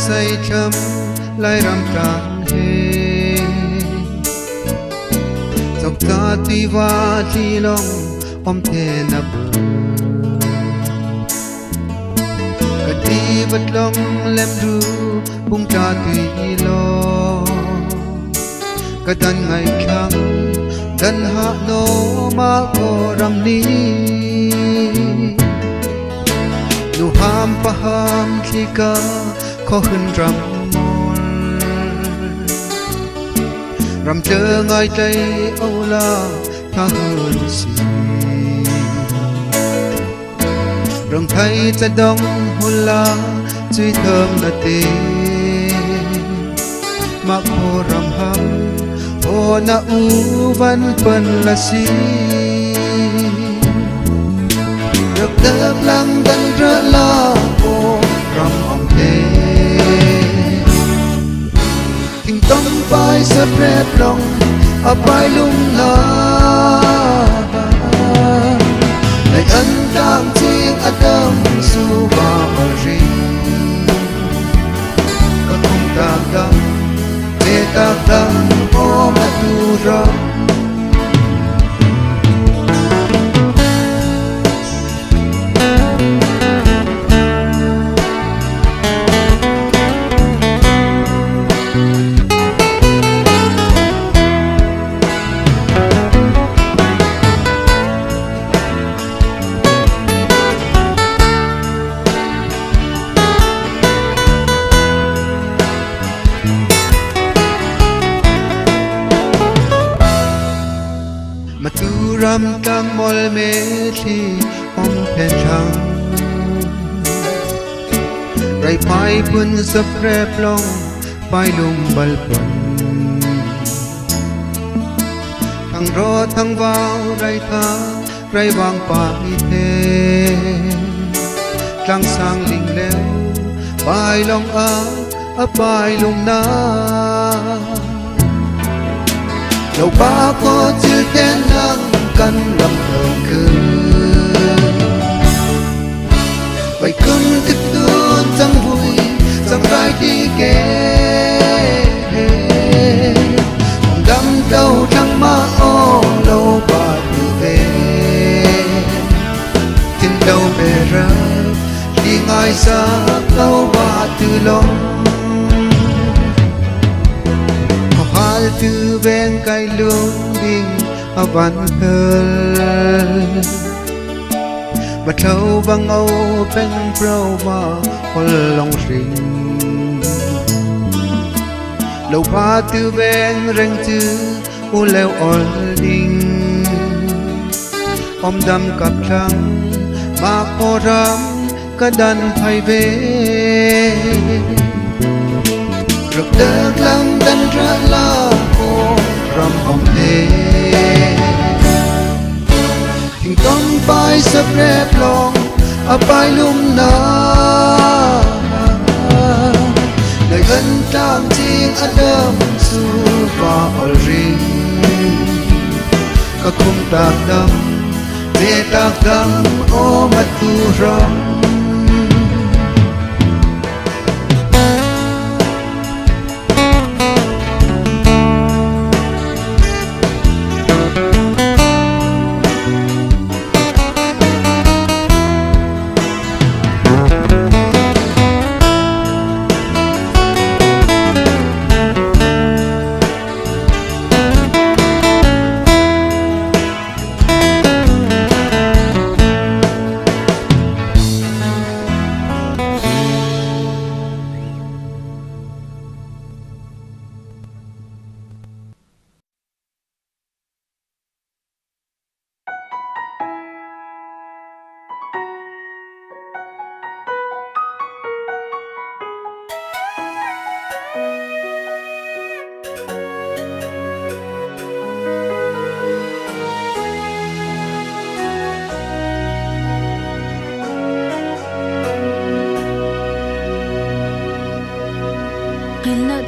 say chấm lại ram trăng he dọc ta ti va ti long om the na bờ cả ti vật long lem ru bung cha tùy lo cả dan ngày khang dan hạ no ma ko ram ni nu ham pa ham thika khó hơn ram mol ram chờ ngay tay âu la tha hơn si rong thay ta đông hôn la duy thơm là tê mặc hồ ram ham hồ na u văn phân là si được đớp lăng tân rỡ la hồ ram om thế thình tâm vai sắp rép lòng ở vai lung la này ân đang chiếc ở đâm su vào ở riêng có không tạc đâm để tạc đâm ô mà tu rộng ram tang mol me thi om phe chang rai pai pun sap rep long pai lum bal pun thang ro thang vào rai tha rai wang pai the tlang sang ling leo pai long a pai lum na lâu ba có chữ tên nắng căn lầm thầm cứ vậy cưng thức tuôn chẳng vui chẳng phải đi kề không đắm đâu chẳng mà ô lâu bà từ về trên đâu về ra đi ngay xa lâu bà từ lòng hal từ bên cây lương đình văn thơ mà trâu vang âu bên pro mà hol lòng rình lâu ba từ bên rèn chữ u leo ol đình om đâm cặp trăng mà cô ram cả đàn thay về rực đớt lăng đan ra la cô ram om thế thình tâm vai sắp rép lòng ở vai lung na đời ân trang chiếc ở đâm su và ở riêng các khung tạc đâm để tạc đâm ô mặt tu rong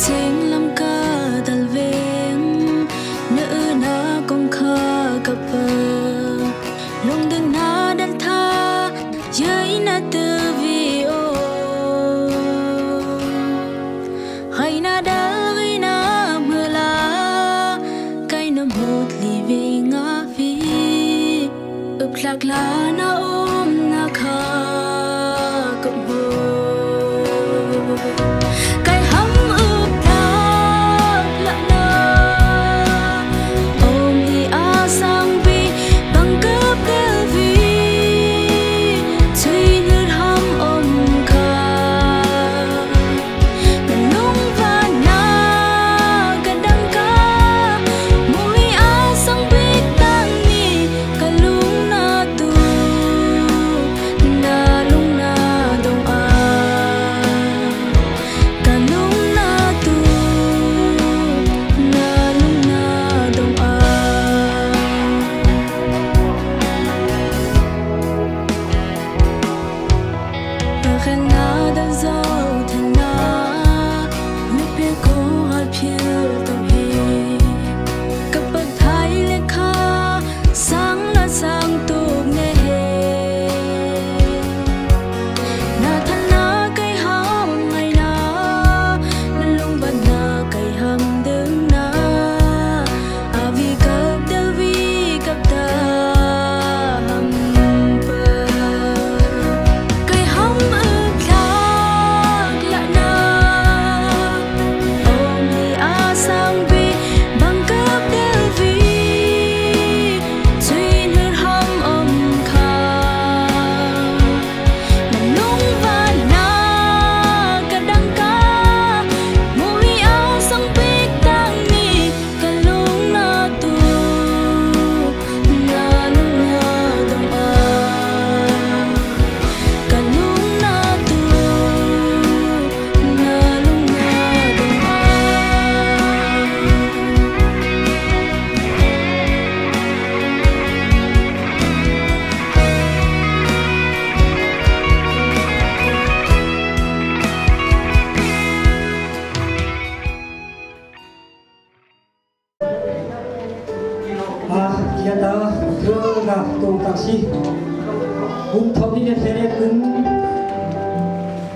tiếng lâm ca dal veng nữ na công kha cặp lung đừng na đan tha giới na tư vi ô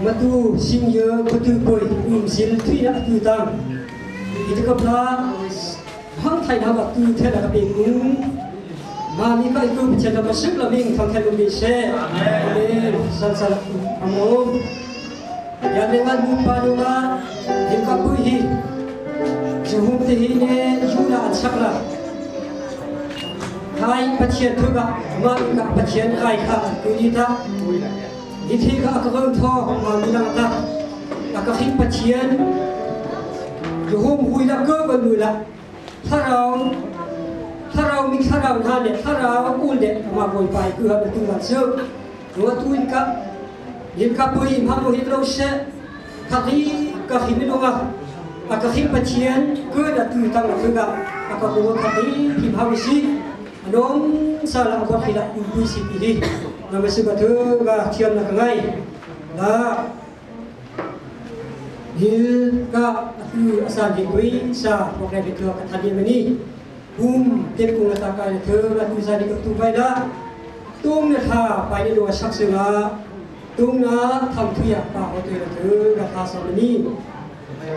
Matu singye betul boy sil tui nak tu tang itu kapla hang thai na ba tu the da pe kum ma mi ka itu bicara masuk la ming thang thai lu se amen san san amo ya dengan lupa doa hingga puhi juhum te hi ne jula achakla hai pathian thuga ma ka pathian kai kha tu ni ta Iti ka akakang tho bilang ta akakhin pathian juhum hui la ke banui la tharau mi tharau na le tharau ul de ma boi pai ku ha tu la se no tu in ka pui ma no hitro se khati ka hin no ga akakhin pathian ke da tu tang la ga akakang khati kim ha si anom sala ko khila ku si pi nama sebatu ga tiam nak ngai la hil ka tu asal dikui sa pokrai betul kat tadi meni tep ku ngata ka the la tu sa dik tu bai da tung na tha pai ni do sak senga tung na tham thuya pa ho te the ga tha sa meni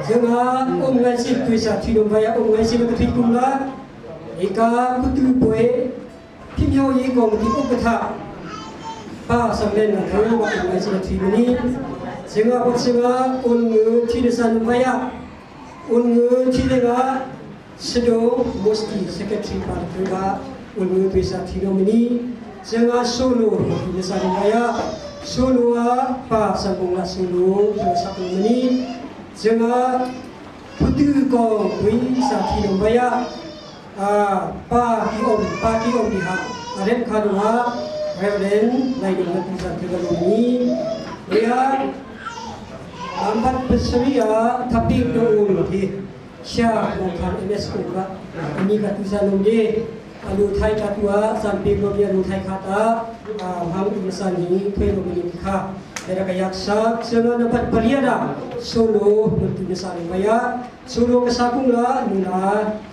jenga ngai si tu sa thi dom bai ngai si ka thi kum la eka ku tu boe phim yo yi gong ti ku ka tha pa samlen na thau wa ngai si thi meni jenga bot senga ngu thi de san maya ngu thi de ga sedo mosti secretary pa ga ngu tu sa thi meni jenga solo de san maya solo pa sambung la solo sa meni jenga putu ko wi sa thi maya pa ki om di ha arem khanwa Reverend Naidul Natisan Tegaluni dia ambat berseria tapi dulu di Syah Mokhan MS Kuba ini katusan dia alu Thai katua sampai dia alu Thai kata hang insan ini pelu menikah dari kayak semua dapat beriada solo untuk insan maya solo kesakung lah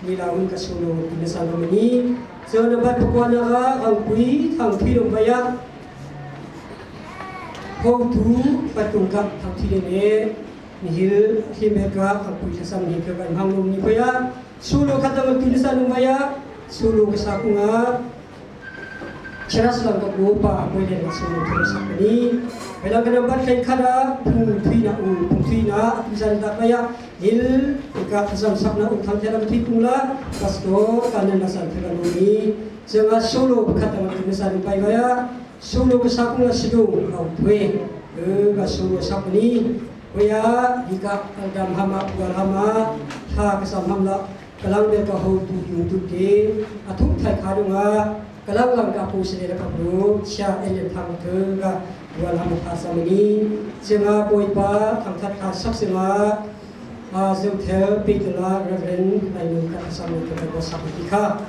nilaun ke solo insan ini semua dapat berkuasa angkui angkui dompaya kau tu patungkap angkui ini nihil himeka angkui kesam nihil kan hanglum ni paya solo kata tulisan dompaya solo kesakunga ceras langkah lupa boleh solo terus ini bila kenapa kai kada pungtui na tulisan tak paya il ika kesam sabna utang dalam tipula pasto kanan nasan tergaluni jangan solo kata tulisan paya solo kesakung sedung kau tue ke solo sapni paya ika dalam hama bual hama ha kesam hamla kalang mereka hau tu YouTube de atuk thai kadunga kalang langkah pu sedera kapru sya elen thang ga bual hama khasa meni jenga boipa thangthat kha sak senga zeu thel pitla reverend nainu ka sama ke ko saktika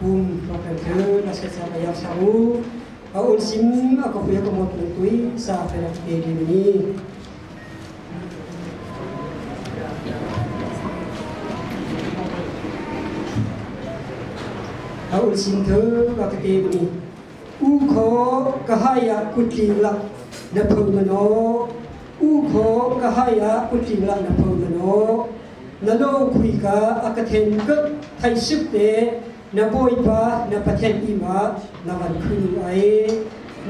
pum makan ke na se sa ayak samu Aul sim aku punya kemot tui sa perak di ini. Aul sim tu aku di ini. Uko kahaya kutilak na pemano. Uko kahaya kutilak na pemano. Nalo kuika akaten ke thai sipte na boipa na paten ima na van khunu ai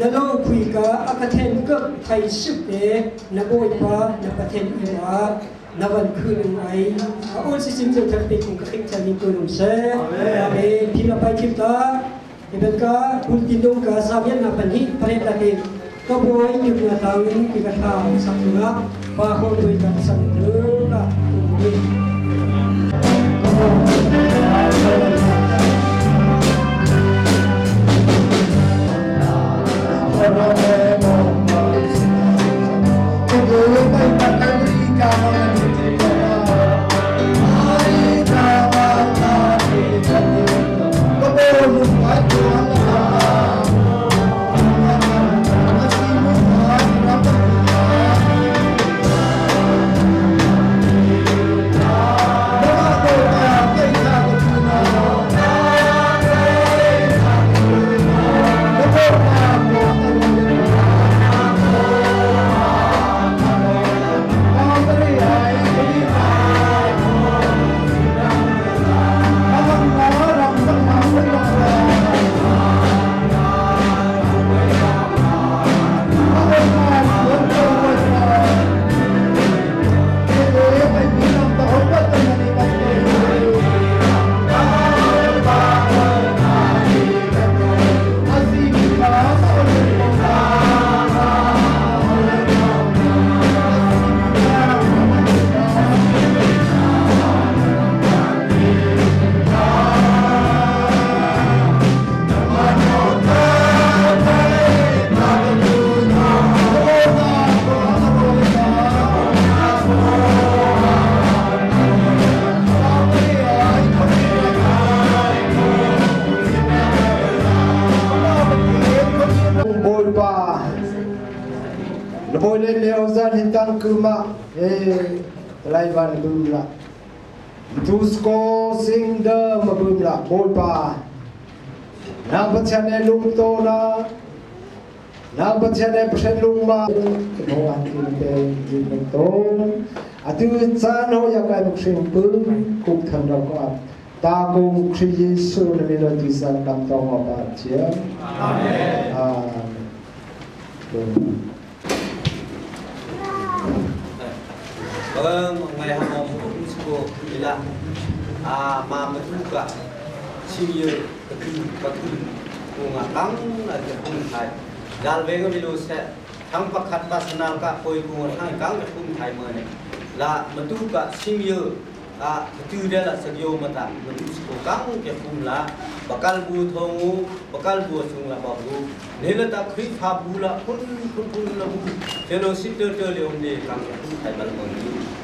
nalo kuika akaten ke thai sipte na boipa na paten ima na van khunu ai aul sisim je thape kung khik chani kunum se ame phila pai khita ibeka ultindong ka sabian na panhi pareta ke kaboi yugna tang ki ka tha sakuna ba ho doi ka sang la hintang kuma Laivan bumla Tusko sing the mabumla bolpa Nang bachane lung to na Nang bachane pesen lung ma no antin to atu chan ho ya kai muksin pum kum than ra ko ta kum Kri Yesu na mena ti san kam to ma ba chia amen ngày hôm nay cũng có là mà mình cũng cả siêu nhiều cái cùng đắng là cái cùng thầy dal về cái video sẽ thằng bác khát bát nào cả coi cùng thằng cắn cái cùng thầy mới này là mình cũng cả siêu nhiều từ đây là sự yêu mà ta mình cũng có cắn cái cùng là bakal bu thongu bakal bu sung là bảo bu nên là ta khi phá bu là kun là bu cho nó xịt tơ le ông đi cắn cái cùng thầy bằng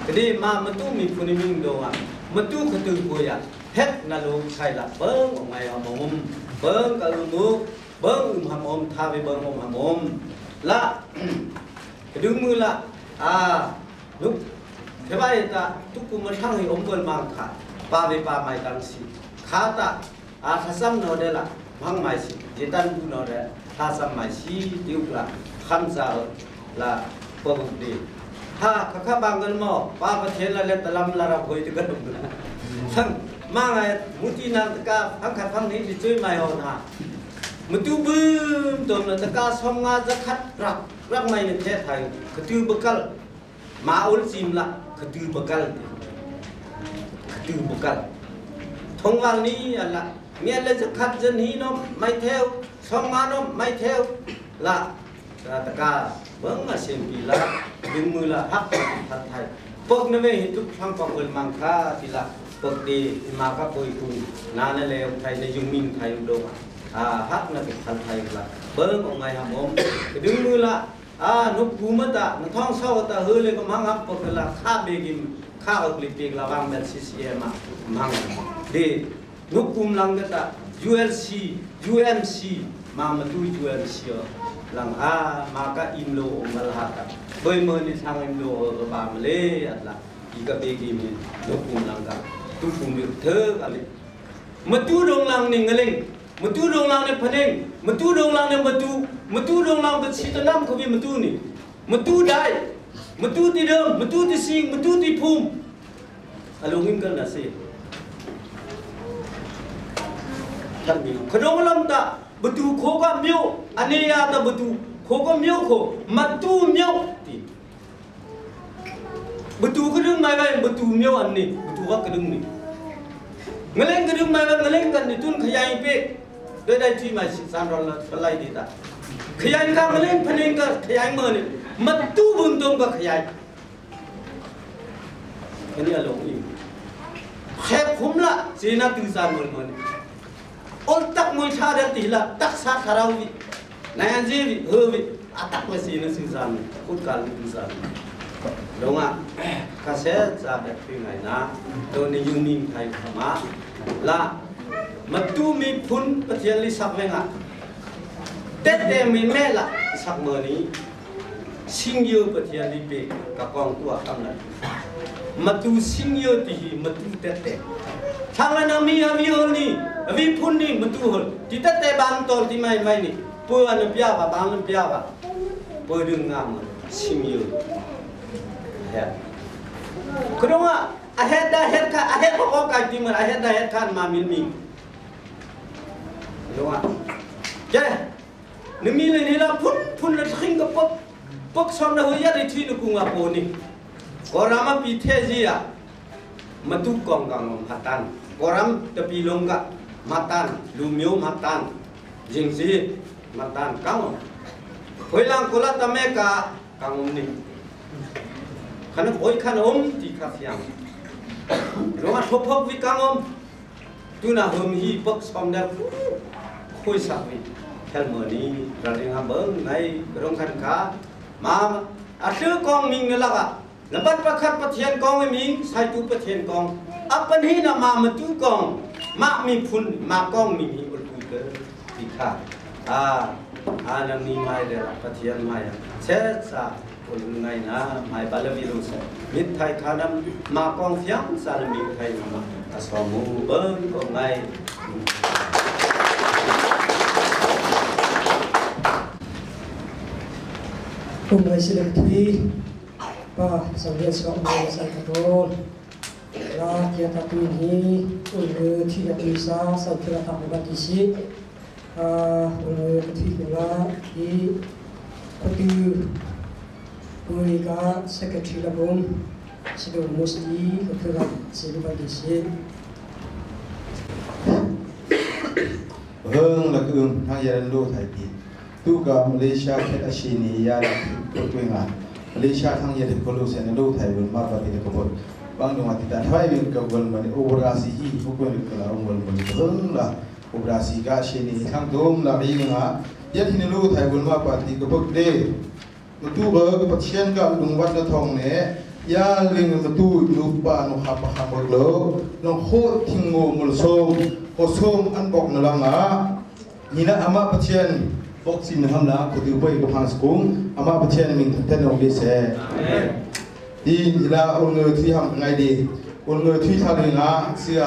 cái đi mà mình tu mình phụ mình đâu mình tu cái từ của ya hết là luôn thầy là bớn ngày họ mồm bớn cả nước bớn hàm ôm tha về bớn hàm ôm là cái đứng mưa là lúc thế vậy ta tu cũng mới sang thì ông bớn mang thà ba về ba mai tăng si khá ta thasam nó đây là mang mai si chỉ tan bu nó đây thasam mai si tiêu là khăn sao là bơm đi kakak banggal mau, papa cila lihat dalam lara koi juga dulu. Sang mangai muti nang teka angkat pang ni dicuci mai on mutu bum tom na teka songa zakat rak mai ni teh thai, ketu bekal, maul sim la ketu bekal. Thongwal ni ala, mian le zakat jenih nom mai theo, songa nom mai theo, la teka vâng mà xem kỳ là đừng mưa là hấp thật thầy bậc nó về hiện thực sang phòng người mang khá thì là bậc đi mà các bồi cùng na này leo thầy này dùng mình thầy đồ hấp là thật thầy là bớn một ngày hầm ôm đừng mưa là nút cú mất nó thong sau ta hơi lên có mang hấp bậc là khá bề kim khá ở clip là vang bên CCM mà mang để nút cúm lăng cái ta ULC UMC มาตุยช่วยเชียหลังมาก็อิมโลมาลากับเบย์เมอร์ในทางอิมโลกับบามาเลอะไรอีกเบกีมียกปุ่มหลังกับตุปุ่มเดือดเธออะไรมาตุดงหลังหนึ่งอะไรมาตุดงหลังในพนึงมาตุดงหลังในมาตุดงหลังเป็นสิทธิ์น้ำเขาเป็นมาตุนี่มาตุได้มาตุที่เดิมมาตุที่สิงมาตุที่พุ่มอารมณ์กันนะสิท่านมีขนมลำตาบตูโคก็เมียวอันนี้ยาตาบตูโคก็เมียวโคมาตูเมียวตีบตูกระดึงไม่ไหวบตูเมียวอันนี้บตูก็กระดึงนี่เงล่งกระดึงไม่ไหวเงล่งกันนี่ตุนขยายเป็ดได้ที่มา3 ดอลลาร์เป็นไรดีตาขยายกันเงล่งพนึงก็ขยายเมื่อนี่มาตูบุญตรงก็ขยายอันนี้ลงอีกแคบคุ้มละสีน่าตื่นสารเหมือนองตักมวยชาเดนตีละตักชาคาราวินายอันจีวิเฮวิอาตักมาสีน่าสื่อสารพูดการสื่อสารลงอ่ะกระแสจะแบบเป็นไงนะโดนในยูนิมไทยขมาละมาดูมีพุนปฏิญาณสักเมงอ่ะเด็ดมีแม่ละสักเมื่อนี้ชิงยูปฏิญาณเปกับกองตัวคำนั้นมาดูชิงยูที่มาดูเด็ดทางนั้นมีฮอลนี่วิพุนนี่มาดูฮอลที่เด็ดบางตัวที่ไม่นี่เพื่อนพิจารณาบางพิจารณาเพื่อดึงงามชิงยูคุณรู้ว่าอาเหตุใดเหตุการอาเหตุของการที่มันอาเหตุใดเหตุการมามิลมิงรู้ว่าเจ้นึกมีเลยนี่ละพุ่นละทิ้งกับปุ๊บสมนะหัวยาได้ที่นึกงาโปนี่กอรามาพิเทจีอะมาตุกองกังมาตันกอรามตะปีลงกะมาตันลูมิโอมาตันจิงซีมาตันกังหอยลังกุลาตะเมกะกังนี่ขณะหอยขนมที่ข้าพยังรู้ว่าทบวิกังตุน่าหอมฮีปักสมเด็จคุยสักวิแค่เมื่อนี้เราเรียนหาเบิ้งในโรงขันขามาอาซื้อกองมิงนี่ละกะแล้วบัดประคัดประเทียนกองไม่มิงใส่ตู้ประเทียนกองอัปปนี้นะมาตู้กองมามีพุ่นมากองมีอุลุเตอร์ที่ข้านั่นนี่ไม่เดือดประเทียนไม่เช็ดซาคนไงนะไม่บาลวิรุษมิตรไทยขาดมากองเฟียงสารมิตรไทยมาสอมูเบิ้งก็ไงผมเลยสิเลที่ป้าสังเกตสองเลยใส่กระโดดลาเกียรตินี้อุลที่อภิษาสัจจะทำบัติสิอุลที่กุลาที่ก็คือกุยกาเซกทรีละบุญสิโดมุสลีก็คือสิบบัติสิเฮิงละคือทางยันโลไทยปีตุกามาเลเซียแค่อาชีนียาตัวงานมาเลเซียทางยันคนรู้เส้นโลไทยเป็นมาปฏิกบฏบางจังหวัดที่แต่ไทยเป็นกับวันมันโอเวอร์ราซีฮีทุกคนเป็นกล่าววันมันเฮิงละโอเวอร์ราซีกาอาชีนีทางโดมละเองนะยันที่โลไทยเป็นมาปฏิกบฏเด้มาตู้เบิกปัจเจียนกับลุงวัดละทองเนี่ยยาลิงมาตู้ลูกบ้านนุขับขับหมดเลยน้องโคตรทิ้งงูมุลส้มโคส้มอันบอกนั่นละนะนี่นะอามาปัจเจียนบอกสินทำละคนที่ไปกับฮันสกุงอามาปัจเจียนมิงเต้นองดิเซ่ดีละองเงยที่ทำไงดีองเงยที่ทำเลยนะเสีย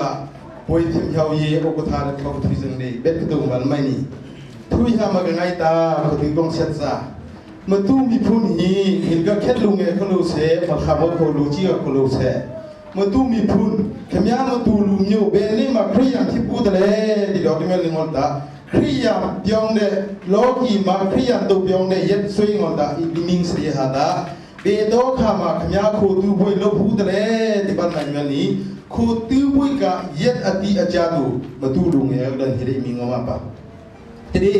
ป่วยทิ้งเขาเย่อกุธาเขาที่จึงดีเบ็ดกระตุ้งมันไม่นี่ทุยทำมาไงตาคนที่ต้องเช็ดซามาตู้มีพูนีเห็นก็แค่ลุงเองเขารู้เสียมาขับรถเขารู้จีเขารู้เสียมาตู้มีพูนขมิ้นมาตู้ลุงอยู่เบลลี่มาครียงที่พูดเลยที่ดอกที่มันลิงอนตาครียงเปียงเดโลกีมาครียงตัวเปียงเดยัดสวยงอนตาอีมิงสีหาตาเบโดขามาขมิ้นโคตู้บุยลบพูดเลยที่บ้านมันนี้โคตู้บุยก็ยัดอดีอาจารย์ดูมาตู้ลุงเองเดินที่ได้มิงออกมาปะทีนี้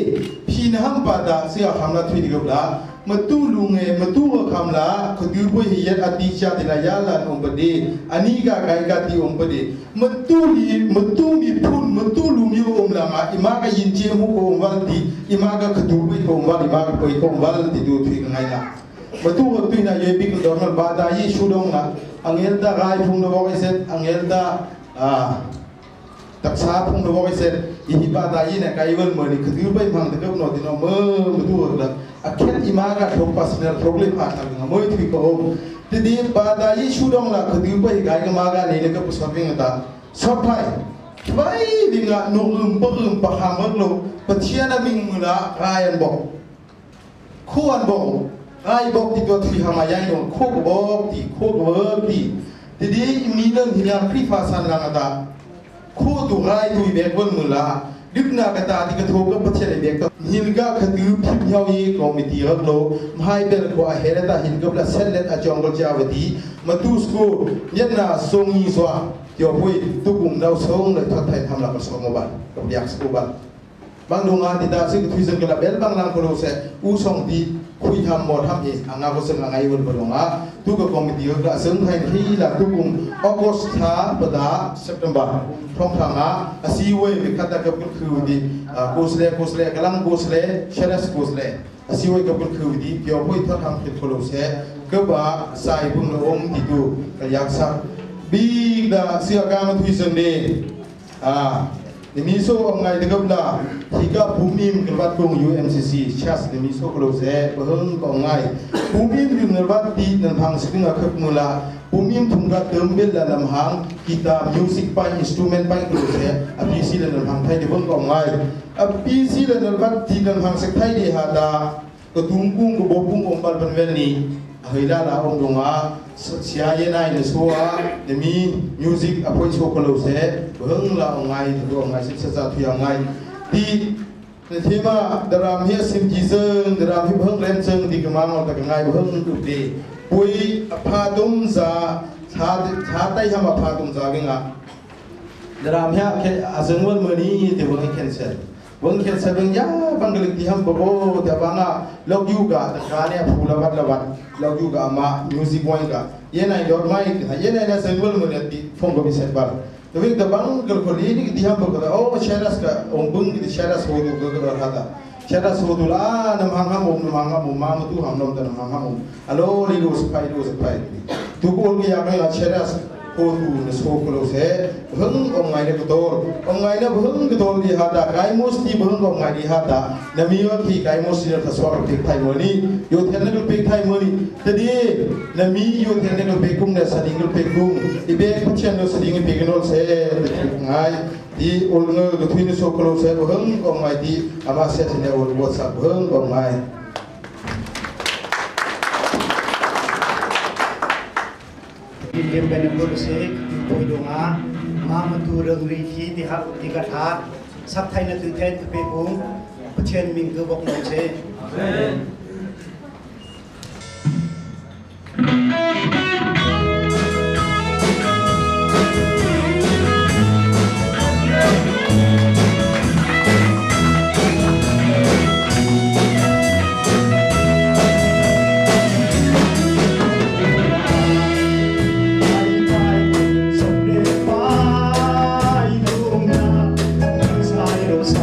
พี่น้ำปาดาเสียคำละทุยดีกับละมาตู้ลุงมาตู้คำละคนดูบุยยัดอดีชาติลายาลานองค์ปดีอันนี้ก็ไกลกันที่องค์ปดีมาตู้มีพุ่นมาตู้ลุงอยู่องค์ละมาอิมาก็ยินเชี่ยมุกองค์วันดีอิมาก็ขดูบุยองค์วันอิมาก็ไปองค์วันที่ดูทุยกันไงนะมาตู้ก็ตุยนะเยบิกดอนมันบาดายี่ชูดงนะอังเอลดาไกพุ่งระบอกไอเซตอังเอลดา ตักษาพงศ์บอกไปเสร็จอีฮิบาตายีเนี่ยไกลเวิร์นเหมือนนี่คือถือไปพังแต่ก็นอนที่นอนเมื่อมาดูแล้วอาเคนอิมากาทงปัสเนอร์ทงเลยผ่านทางเมื่อที่ก็องทีนี้บาตายีชูดองละคือถือไปไกลก็มากานี่เนี่ยก็ผู้สอบวิ่งตาสอบไปไปดิ่งอ่ะนุ่มปะปะหามกลูปะเชียนะมิงมือละรายอันบอกคู่อันบอกรายบอกที่ตัวที่หามายังยงคู่ก็บอกที่คู่ก็บอกที่ทีนี้มีเรื่องที่ยังคลิปาสันรังตาคู่ตัวรายตัวเบกวันมือละดึกนักตาที่กระทบกับประเทศเบกตัวหินก็คือพิมพ์ยาวยีกรมที่รักโลไม่เป็นกว่าเหตุตาหินกับละเซลเลตอาจองกัลจาวดีมาดูสกูยันน่ะทรงยีสวะเดี๋ยวพูดทุกกลุ่มเราส่งเลยทัดไทยทำหลักประสงค์บัตรกับอยากสกูบัตรบางโรงงานที่ได้ซึ่งทุกสิ่งก็แบบบางร้านก็รู้เสอู้ส่งที่คุยทำหมดทำเองงานก็ซึ่งงานไอ้วันบดงอ่ะทุกกลุ่มที่ก็ซึ่งไทยที่หลักทุกกลุ่มออกัสต์ปดาเซปเทมเบอร์พร้อมทางอ่ะซีเว่ยกับกับคือดีกูสเล่กำลังกูสเล่เชลส์กูสเล่ซีเว่ยกับคือดีเดี๋ยวพูดทัดทำเป็นคนรู้เสก็ว่าใส่บุ้งละองที่ดูก็อยากสักบีดาเสียการทุยสันเดนี่มีโซ่องไงเด็กบ้าที่กับภูมิกันวัดกง UMCC ชัสนี่มีโซ่กลุ่มเสพเพิ่งกองไงภูมิอยู่ในวัดที่นั่นพังสิ่งอะไรมูลาภูมิทุ่งกับเติมเบลและลำหางกีตาร์มิวสิกไปอินสตูเมนต์ไปกลุ่มเสอภิสิเลนพังไทยเดี๋ยวเพิ่งกองไงอภิสิเลนวัดที่นั่นพังสิ่งไทยดีฮะดากระตุ้งกุ้งกระบอกกุ้งอมบัลเป็นเวนีเฮ้ยละองค์ดงอาเสียยันไงเนี่ยสัวเนี่ยมีมิวสิกอภัยโชว์กลุ่มเสเพิ่งละองไงดูองไงสิ่งศักดิ์สิทธิ์องไงที่ในที่มาดรามเฮียสิมจีเซิงดรามที่เพิ่งเล่นเซิงที่กำลังเอาแต่ไงเพิ่งดูดีปุยพาดุมซาชาไต้ทำพาดุมซาเก่งอ่ะดรามเฮียแค่อาศัยวันมื้อนี้ที่เพิ่งแคนเซิลเพิ่งแคนเซิลเพิ่งยาบางกลิ่นที่ทำบอกโอ้แต่บางอ่ะเราอยู่กับแต่การเนี่ยผู้ละวัดเราอยู่กับมามิวสิกวันกับยันไงดอกไม้ยันไงเนี่ยเซิงวันมื้อนี้ที่ฟงกับพิเศษบ้างแต่วิ่งแต่บางกลิ่นนี้ที่ทำบอกว่าโอ้เชลัสกับองค์บุญที่เชลัสโหดูก็กระหัตถ์เชลัสโหดูละน้ำหางหมุมมามาตู้หางนมแต่น้ำหางหมุมฮัลโหลลีดูสไปทุกคนก็อยากให้เชลัสโหดูในสโคปเราเสียเพิ่งองไงเนี่ยก็โตองไงเนี่ยเพิ่งก็โตดีฮัตตาไก่มอสที่เพิ่งองไงดีฮัตตาเนี่ยมีว่าที่ไก่มอสที่เราสวาร์พิกไทยมันนี่ยูเทนนิคพิกไทยมันนี่แต่ดีเนี่ยมียูเทนนิคพิกกุ้งเนี่ยสดิ้งพิกกุ้งอีเบกพัชเชนเราสดิ้งพิกนอลเสียไงที่อุลเงอร์ทวินโซโคลเซ่เพิ่งองไงที่อามาเสียที่เนี่ยอุลวัสับเพิ่งองไงที่เรียนเป็นนักบุญเสกโดยดวงอามาดูเรื่องรีทีที่ฮับที่กระทาสักไทยนั่นคือแทนเป็นองค์ประเชนมิงคือบอกน้องเสSaya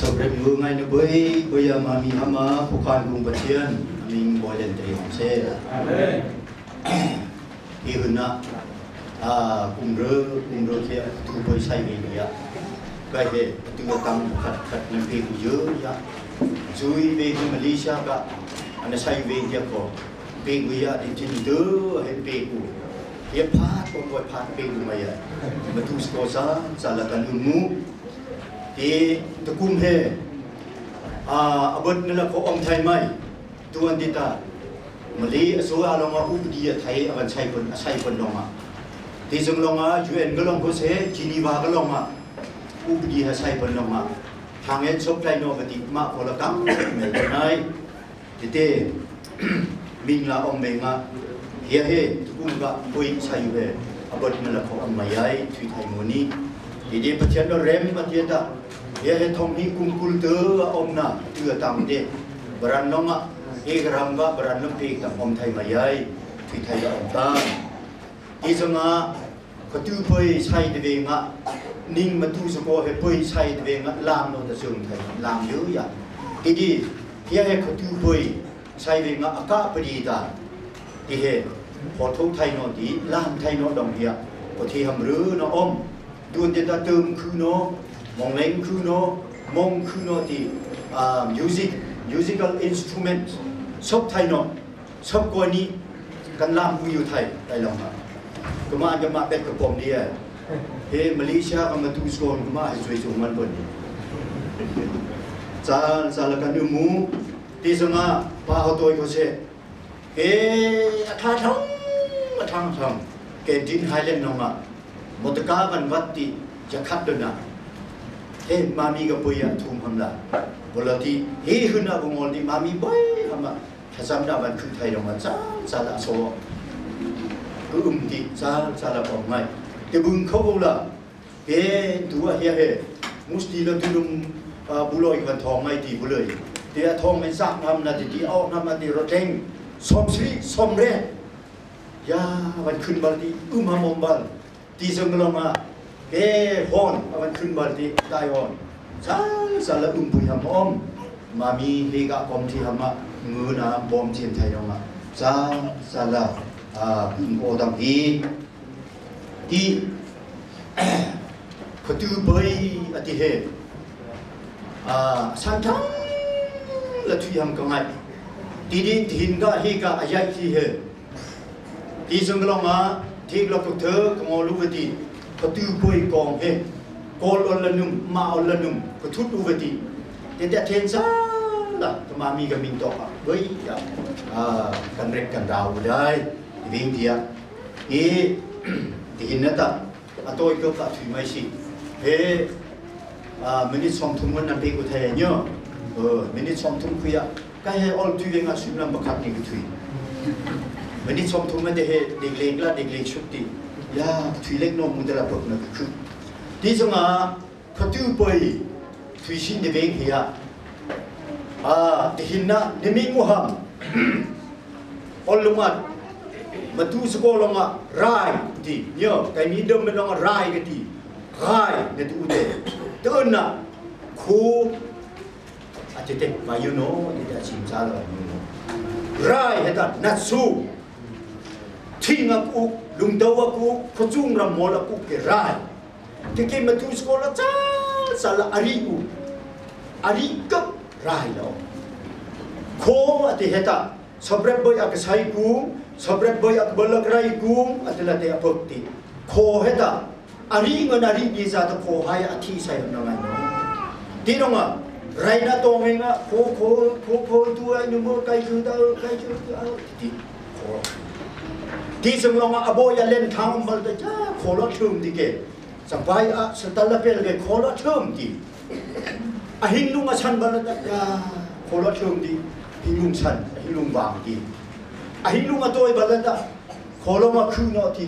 Sebenarnya mengai ni boy mami hama bukan gung betian ming boleh terima saya. Ihuna kumre kia tu boy saya ni ya. Gaya tu tam kat nanti ujo ya. Zui be Malaysia ka ana saya be dia ko. Be ya di tindu he be ku. Dia pat ko boy pat be ku maya. Betul sekosa salah kanunmu. Di tekum he abad nila ko om thai mai tuan dita mali so alonga ubdi thai akan sai pon longa di jong longa UN galong ko se Geneva galonga ubdi ha sai pon longa hangen sop thai no bati ma ko la kam me nai dite ming la om menga hia he tukum ga poi sai he abad nila ko om mayai thui thai moni di pathian do rem patiata ya thong ni kumpul te om na tu tam de beran longa gram ga beran lempi tam om thai mayai thui thai om ta izanga khatu poi sai de nga ning matu so ko he poi sai de nga lam no da sung thai lam yu ya di ya he khatu poi sai de nga aka padi ta di he pho thong thai no di lam thai no dong hia ko thi ham ru no om duan de ta tum khu no mong leng khu no mong khu no di musical instrument sop thai no sop ko ni kan lam pu yu thai dai long ma kuma ga ma bet ko pom dia he Malaysia ka matu skon kuma hai sui chung man bon sa la kan mu ti sanga pa ho toi ko se he tha thang ke din highland no ma motaka kan wat ti jakhat do na he mami ga puya thum hamla bolati he huna bungol di mami boy hama hasam da ban khun thai dong cha la so ti cha la bom mai te bung khau la he tu a he musti la tulum buloi kan thong mai ti buloi te thong mai sak nam na ti au nam na ti ro teng som sri som re ya ban khun bal di hamom bal ti song lo ma he hon ban khun bal di dai hon sa la pui ham om mami he ga kom thi hama ngu na bom chen thai no ma sa la o dam hi ti khatu bai ati he san thang la thui ham ka ngai ti din thin ga he ga ayai thi he ti song lo ma thi lo tu thơ ko lu ti khatu bai kong he kol olanum ma olanum ko thut uvati te ten sa la mami ga min to bai ya kan rek kan dau dai ving dia e hinata atoi ko ka thui mai si he minit som thum na pe ko thai nyo minit som thum khuya ka he ol thui venga sumlam bakat ni ko thui minit som thum ma de he degleg la degleg shukti ya thui lek no mundala pok na khu di sanga khatu poi thui sin de veng hia de hinna de mi muham olungat matu sekolonga rai di nyo kai ni dem melonga rai ke di rai ne tu de tena khu atete vayuno de chim sa la rai heta natsu thinga ku lungdawa ku khojung ram mola ku ke rai ke matu sekolah cha sala ariu ari kap rai lo ko ate heta sobre boy ak sai ku sobre boy ak bolak rai ku atela te apokti ko heta ari ngonari ni za to ko hai athi sai na ngai no ti ronga rai na to ngenga ko tu ai nu mo kai chu ta ti ko ti sung longa aboya len thang mal ta cha ko lo thum ti ke sampai setelah pelge kolot thum di ahinung asan balat ya kolot thum di hinung san hinung bang di ahinung atoi balat koloma khuno di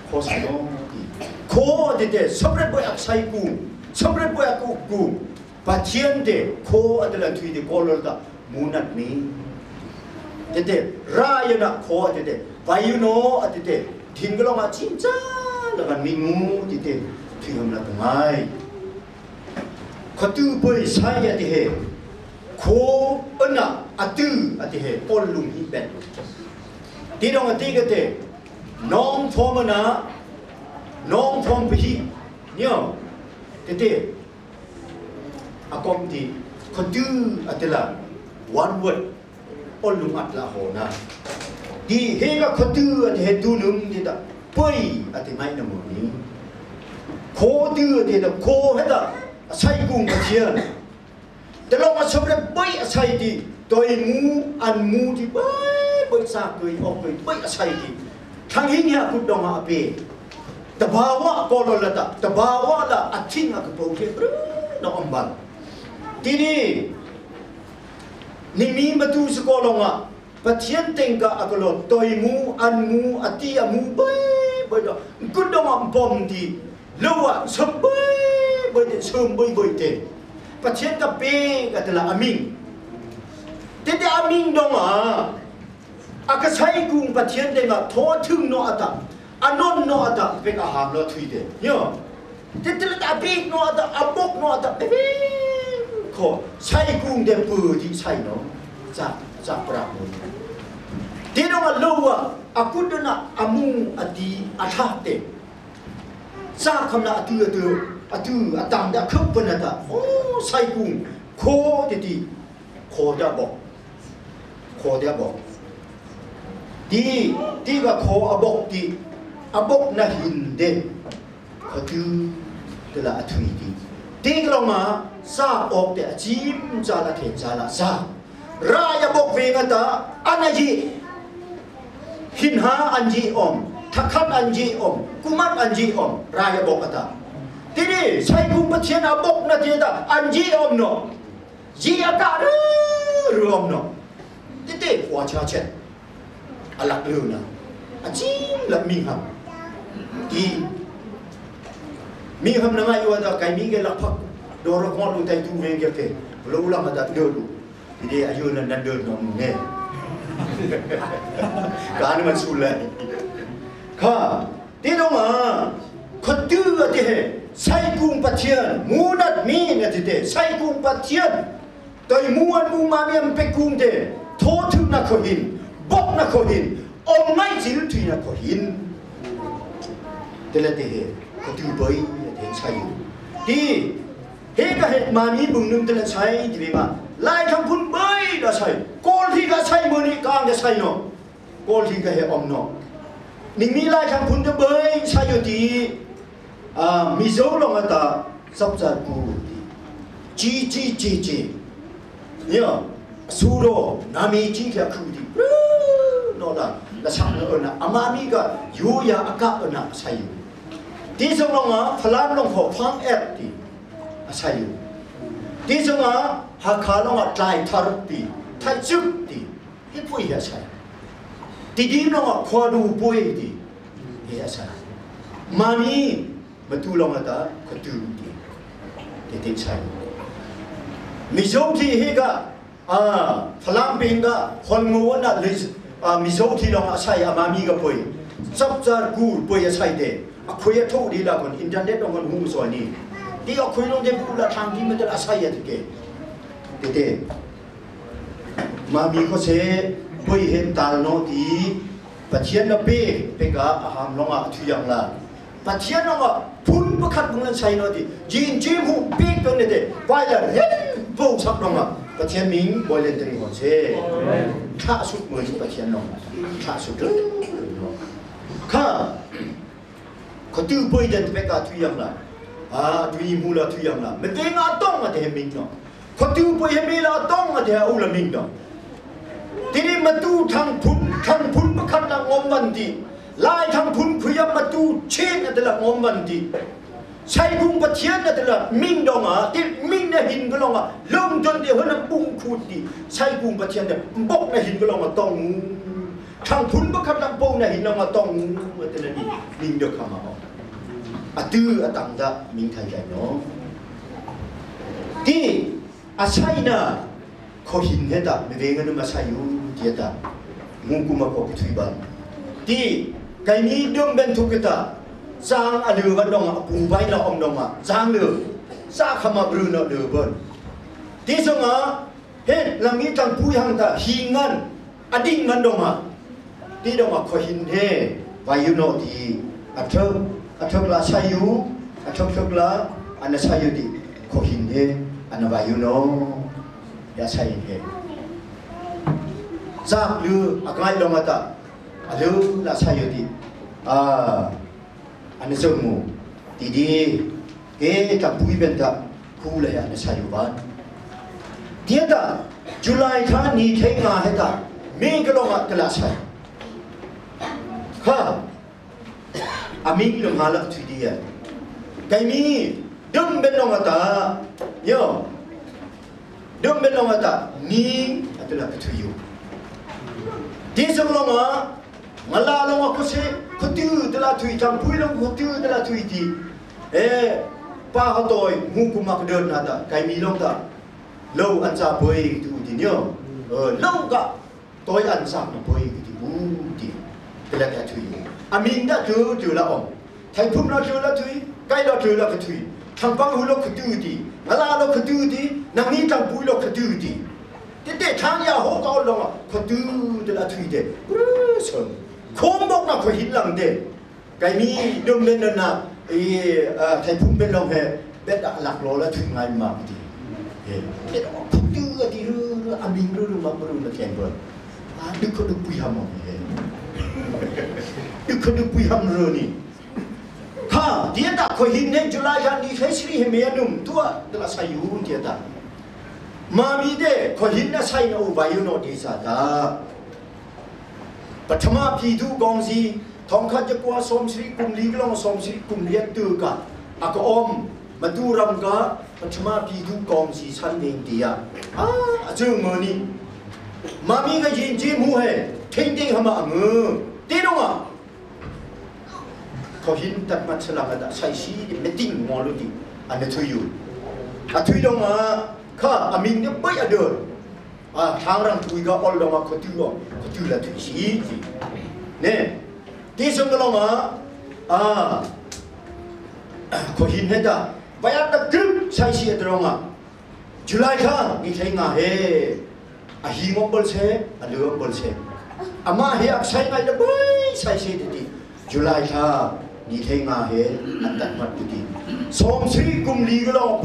khosno di ko de sobre boy aksai ku sobre boy ku patien de ko adalah thui de kolor da munat ni de rayana ko de bayuno de tinggalong cinca lawan minggu tite thiam la ngai khatu boy sai ati he ko ana atu ati he pol lung hi bet ti dong ati ke te nong thom na nong thom bi nyo te akom ti khatu atila one word pol lung at la ho na di he ga khatu ati he tu lung ti ta boy ati mai na mo ni ko tu ati da ko he da sai gung ka chian te lo ma sobre boy sai di toi mu an mu di boy sa koi ok boy sai di thang hin ya ku dong a pe ta bawa ko lo la ta bawa la a thing a ko ke no om ban ti ni mi ma tu su ko lo nga pathian teng ka a ko lo toi mu an mu ati a mu boy do ku dong am bom di lo a so boy de sum boy te pathian ka pe ka tela aming te aming dong a ka sai gung pathian de nga tho thung no ata anon no ata pe ka ham lo thui de yo te tela ta pe no ata abok no ata pe ko sai gung de pu di sai no za pra mo te no ma lo wa aku de na amu ati atha te sa kham na atu atang da khup na ta o sai gung ko de di ko da bok di ga ko abok na hin de khatu de la athui di ga ma sa ok de jim ja la the ja la sa ra ya bok ve ga ta anaji hin ha anji om thakhat anji om kumat anji om ra ya bok ata ti ni sai gung pathian abok na te da anji om no ji aka ru om no ti kwa cha chen alak lu na ajim la mi ham ki mi ham na ngai wa da kai mi ge la phak do ro ko lu tai tu ve ge ke lu la ma da do lu di ayu na nan do no ne ka ni man su la ka ti no ma khatu ati he sai gung pathian mu nat mi ne ti sai gung pathian toi muan mu ma mi am pe gung de tho thu na ko hin bok na ko hin om mai jil thui na ko hin te la te he ko tu boy te sai ti he ka he ma mi bung num te la sai ti ma lai thang phun boy da sai kol thi ka sai mo ni kang da sai no kol thi ka he om no ning mi lai thang phun te boy sai yo ti mi zo lo ma ta sap cha ku ji yo suro nami ji kya khu di no da la sang no na amami ga yu ya aka na sai ti song lo nga phalam long kho phang et ti sai ti song nga ha kha lo nga tlai thar ti thai chuk ti hi pui ya sai ti di no nga kho du pui ti ya sai mami matu lo nga ta ko tu ti sai mi zo thi he ga phalam bing ga khon ngo na le mi zo thi long sai amami ga poi sap char gu poi ya sai de a khoi tho di la kon internet dong kon hu so ni ti a khoi long de pu la thang ki me ta sai ya ke te mami ko se poi hem tal no ti pathian na pe ga aham long a thu yang la pathian no ga phun pakhat bung sai no ti jin jim hu pe to ne de pai la bo sak long a pathian ming voluntary ho se tha sut mo ni pathian no tha sut kha ko tu poi den pe ka thu yang la tu mu la thu yang la me te nga tong ma de ming no ko tu poi he me la tong ma de u la ming no ti ni ma tu thang phun pakhat la ngom man ti lai thang phun khuyam ma tu chen na de la ngom man ti sai gung pathian na de la ming dong ti ming na hin ko long long jon de hona bung khu ti sai gung pathian de bok na hin ko long tong thang phun pakhat la bo na hin long tong ma de la ni ming de kha ma atu atang da ming thai kai no ti a sai na ko hin he da me ve ngan ma sai yu ti da mung ku ma ko ki thui ban ti kai ni dum ben thu ki ta sang a lu ban dong pu bai la om dong ma sang lu sa khama bru no de bon ti songa he langi tang pu yang ta hingan ading man donga ti donga kho hin he vayu no di athok la sayu athok la ana sayu di kho hin he ana vayu no ya sai he sa lu akai donga ta alu la sayu di ana semu di ke tang pu ben ta khu la ya ana sayu ban dia ta Julai tha ni thei nga he ta me ka lo ma kala sai ha ami lo ma la thu dia kai mi dum ben lo ma ta yo dum ben lo ma ta ni atala ka thu yu di so lo ma ngala lo ma ko se ko tu de la thu chang pui lo ko tu de la thu ti pa ha toi mu ku ma ka de na ta kai mi lo ta lâu ăn sa bơi tu thì nhớ lâu cả tối ăn sa nó bơi thì bu thì cái là cái thủy mình đã trừ là ông thành phúc nó trừ là thủy cái đó trừ là cái thủy thằng băng hú nó cái tư thì là nó cái tư thì nàng nghĩ thằng bùi nó cái tư thì cái thằng nhà hỗ cao lòng cái tư thì là thủy đấy sơn không bốc nào phải hít lằng đấy cái mi đâm lên là thành phúc bên lòng hè biết đã lạc lối là thủy ngày mà thì dia tak putu ati ambing rumah baru nak campur. Duk pui ham ni. Duk pui ham ni. Ha, dia tak ko hinne Julai kan di Sri Hemenum tua telah sayun dia tak. Mami de ko hinna sai no bayu no di sada. Pathama pi tu gongsi thong khat jakwa som Sri kum li long som Sri kum liat tu ka. Ako om matu ram ka Pathama pi tu gongsi san ding dia. Ajung mo ni. Mami ka jin ji mu he. Thing ding hama ngu. Ti dong a. Ko hin tat mat salam ada sai si me ting mo lu ti. An thu yu. A thu dong a kha amin ne bai ador. Thang rang thui ga ol dong a ko tu la thu si. Ne. Ti song long a ko hin he da. Bayar tak grip sai si adronga. Julai kha ni thai nga he. A hi ngom bol se, a lu bol se. Ama he ak sai ngai da bai sai si ti. Julai kha ni thai nga he atat mat ti. Som Sri kum li ga lo.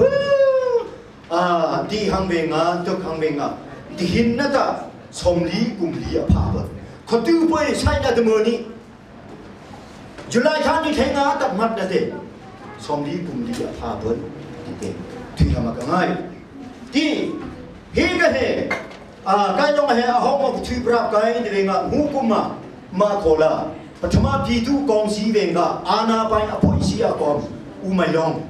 Ti hang ve nga tok hang ve nga. Ti hin na ta som li kum li a pha ba. Kho tu bai sai na de mo ni. Julai kha ni thai nga atat mat na te. Som li kum li a pha ba. Ti te. Thi hama ka ngai. Ti he ga he cái đó là họ mà chui bạc cái thì về ngã ngũ cung mà khổ là Pathama pi tu gong si về ngã ana pai apoi si a gom umai long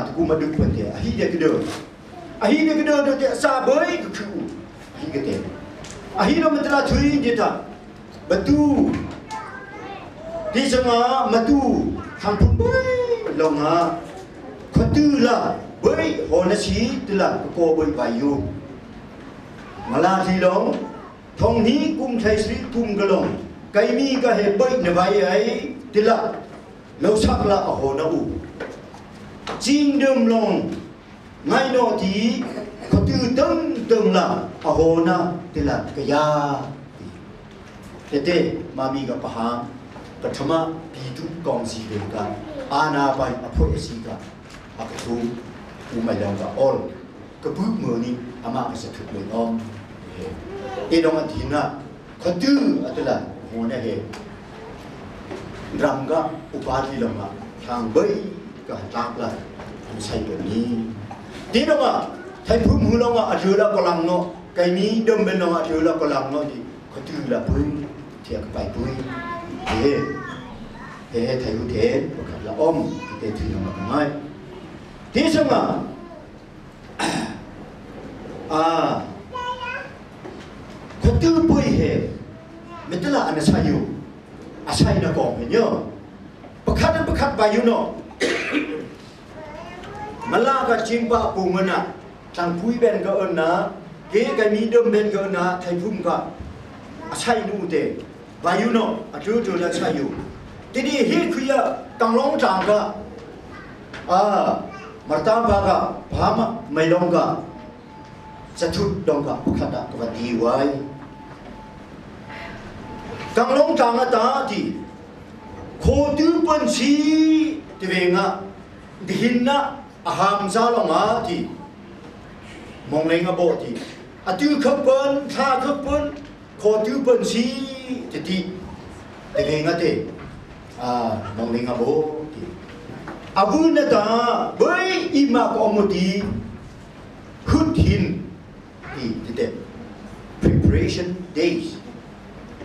thì cũng mà được vấn đề hi để cái đường được để xa bơi cái khu hi cái thế hi nó mình là thui gì ta betu đi sang mà tu thằng phun bơi lòng có tư là bơi hồ nó xí tức là cô bơi bài yêu Mala thi long thong ni kum thai Sri kum galong kai mi ka he bai ne bai ai tila lo sak la a ho na u jing dum long ngai no ti ko tu tung la a ho na tila ka ya te mami ka pa ha Pathama pi tu gong si le ka ana bai a phoi si ka a ka tu u mai long ka all ka bu mo ni ama ka sa thuk le om Ini orang dina, kadu adalah mana he, rangga upati lama, yang baik kehendak lah, saya beri. Ini orang, saya pun mula ada lah kolam no, kami dem benar ada lah kolam no di, kadu lah pun, tiap baik pun, saya udah, bukanlah om, kita tu nama ramai. Ini semua, Betul pun he, betul lah anak saya, asai nak kau punya, pekat bayu no, malah kat jimpa pungana, tang pui ben ke ena, ke kami dom ben ke ena, thai pun ka, asai nu te, bayu no, adu dah saya. Jadi he kuya tang long tang ka, martabaga bahama mailongga satut dongga khata ka diwai kanglong tanga ta ti khotu panchi tivenga dihinna aham zalonga ti monglenga bo ti atu khapun tha khapun khotu panchi ti tivenga te monglenga bo ti abuna ta bai ima ko moti hutin ti preparation days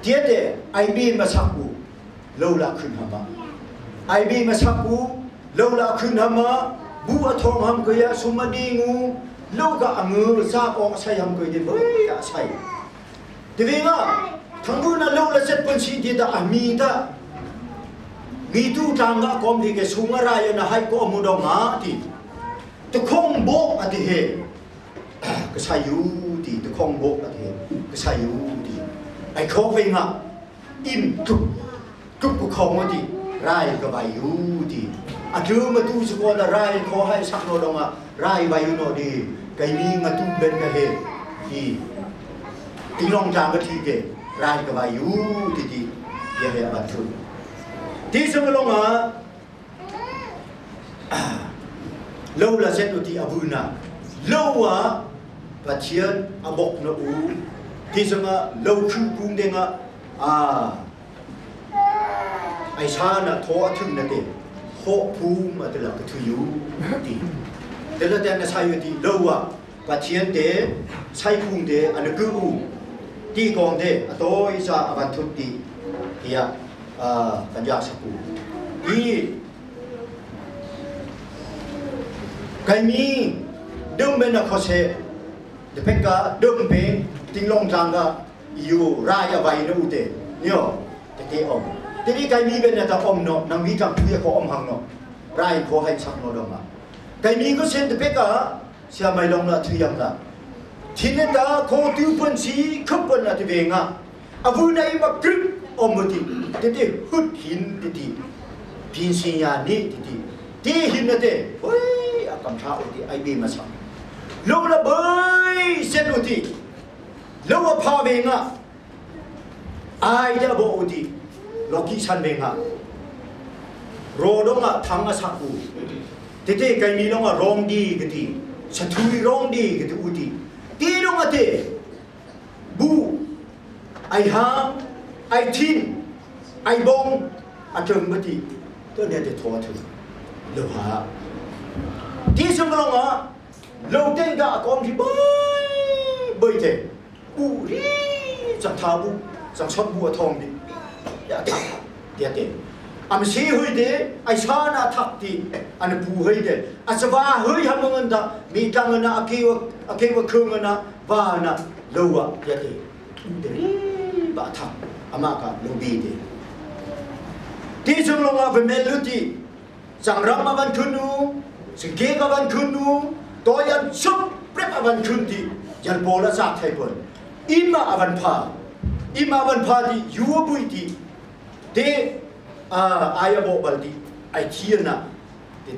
tiade IB masaku lola khun hama IB masaku lola khun hama bu athong ham ko ya sumadingu loga angu sa ko sai ham ko de bai ya sai tivenga thanguna lola set pansi ti da ami da mi tu tanga kom di ke sungara ya na hai ko mudonga ti to khong bo ati he ka sayu ti to khong bo ati he ka sayu ti ai kho ve nga im tu ku khong ti rai ka bai yu ti a tu ma tu su ko da rai kho hai sak no donga rai bai yu no di kai mi nga tu ben ka he ti long jang ka ti ke rai ka bai yu ti ya he ba tu ti sang longa lâu là set uti abuna lowa pathian abok na u ti sanga lo khu pung denga ai sa na tho athum na te ho pu ma te la ka thu yu ti te la te na sai uti lowa pathian te sai pung de an ku u ti kong de atoi sa avan thut ti ya kanja saku i kaimi dum bena khose de pekka dum pe tinglong janga yu raya vai no ute nyo te om te ni kaimi bena ta om no nang wi kam thuya ko om hang no rai ko hai sak no do ma kaimi ko sen de pekka sia mai long la thuyam la thine da ko tu pun si khupon na te venga avu nai ma grip omoti te hut hin ti pin sin ya ni ti hin na te oi kam tha uti IB ma sa lo la bai set uti lo pha ve nga ai da bo uti lo ki san ve nga ro do nga thang a sa ku te kai mi lo nga rong di ke ti sa thui rong di ke ti uti ti lo nga te bu ai ha ai tin ai bong a chung ma ti to ne te tho thu lo ha ti sang longa lo ten ga kom ji bai te u ri sang tha bu sang chot bu thong bi ya tha dia te am si hui de ai sa na thak ti an pu hui de a sa ba hui ha mong da mi tang na akewa khung na va na lo wa dia te de ri ba tha ama ka lo bi de ti sang longa ve meluti sang ram ma ban khunu singke ka ban khunu to yan sup prep aban khunti yan bola sa thai pon ima aban pha di yu bui di de aya bo bal di ai chiana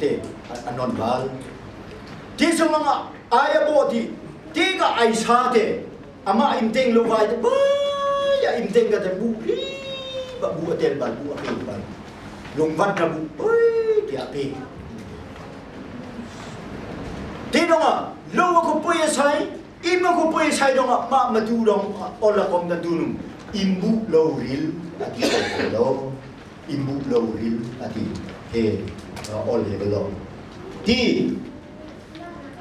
te anon bal ti sanga aya bo di ti ka ai sa te ama im teng lo vai de ba ya im teng ka te bu ri ba bu atel bal bu api bal long vat na bu oi ti api te donga lo ko poi sai ima ko poi sai donga ma tu dong ola kom da dunum imbu lo ril ati lo imbu lo ril ati he ol he lo ti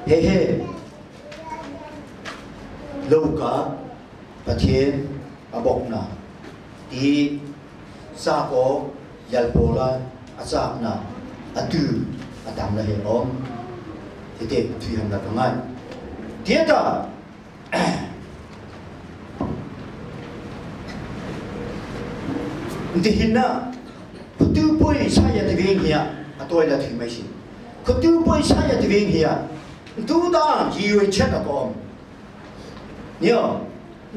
he lo ka patien abok na ti sa ko yal pola asa na atu atam na he om te thui ham la kangai dia ta ndi hinna kutu poi saya te veng hia atoi la thui mai si kutu poi saya te veng hia tu da yiwe chet da kom nyo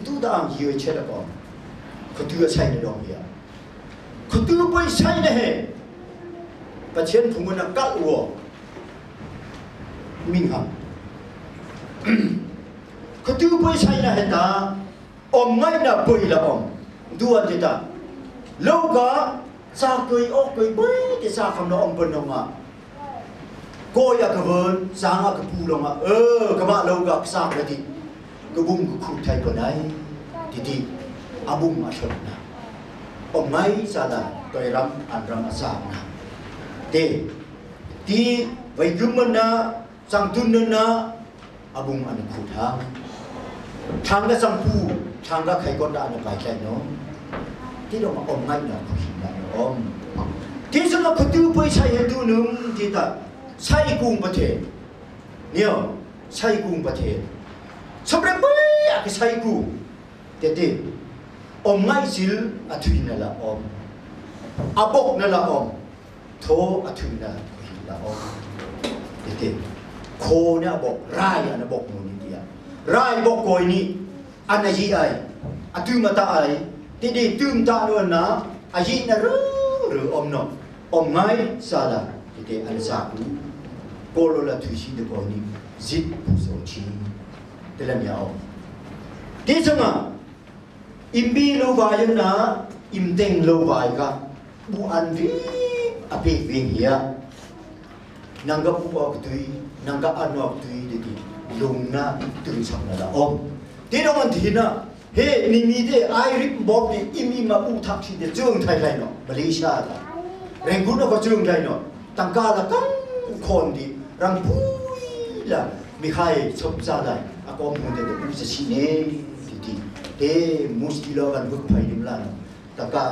tu da yiwe chet da kom kutu sai ne dong hia kutu poi sai ne he pa chen phung na kal wo minh hằng có tư bơi say là hết ta ngay là bơi là đua thì ta lâu cả sa cười ô cười bơi thì sa không nó bên đâu mà coi ya cái vườn sang cái pu đâu mà các bạn lâu gặp sa cái thì cái bung cái khu thay cái này thì abung mà thật nè ngay sa là tôi ram ăn ram sa nè thì vậy cứ mình na sang tuần na abung ăn khu thang cái sang pu thang cái khai con đã ăn bài chạy nó thì đâu mà ngay là thì sao mà cứ bơi say hết tu nương thì ta say cùng bát thế nhiều say cùng bát thế sao lại bơi cái say cùng thế ngay xíu thuyền này là bốc này là thô thuyền này là thế khô này bốc rai này bốc mùi này rai bốc coi ni anh là gì ai tu mà ta ai thì tu ta luôn na aji na ru no ngay sala thì anh sa ku polo la tu si de ko ni zit pu so chi de la miao thế sao mà imbi lo vai na im teng lo vai ka bu an vi ape ving ya nanga pu ak tui nanga an ak tui de ti lung na tu sang na la thế đâu mà thì na he ni mi de ai rip bob ni imi ma u thak si de chung thai lai no Malaysia da reng gun no ko chung thai no tang ka la kam khon di rang pui la mi khai chop za dai a ko mu de u se si ne ti de musti lo kan buk phai dim la tang ka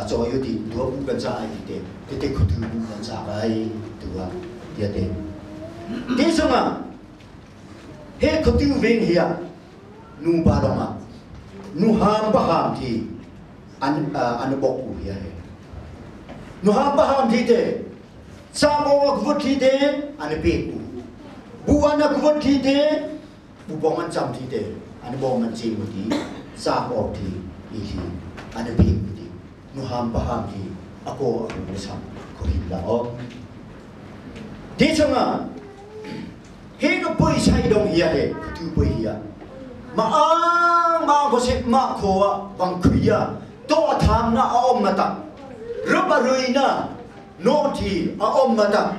cho yo di do bu kan za ai te khu tu bu kan za ai tu wa ya te so ma he khu tu ven hia nu ba lo ma nu ham ba ham thì anh bọc của hiền nu ham ba ham thì thế sao mà vượt thì thế anh bị bu anh vượt thì thế bu bong anh chăm thì thế anh bong anh chim một tí sao bọc thì anh bị một tí nu ham ba ham thì ako anh sam có hình là thế sao mà hết cái bơi say đông hiền đấy thứ bơi hiền mà có sẽ mà khô bằng khuya to tham na mà ta rất là rơi na nó thì mà ta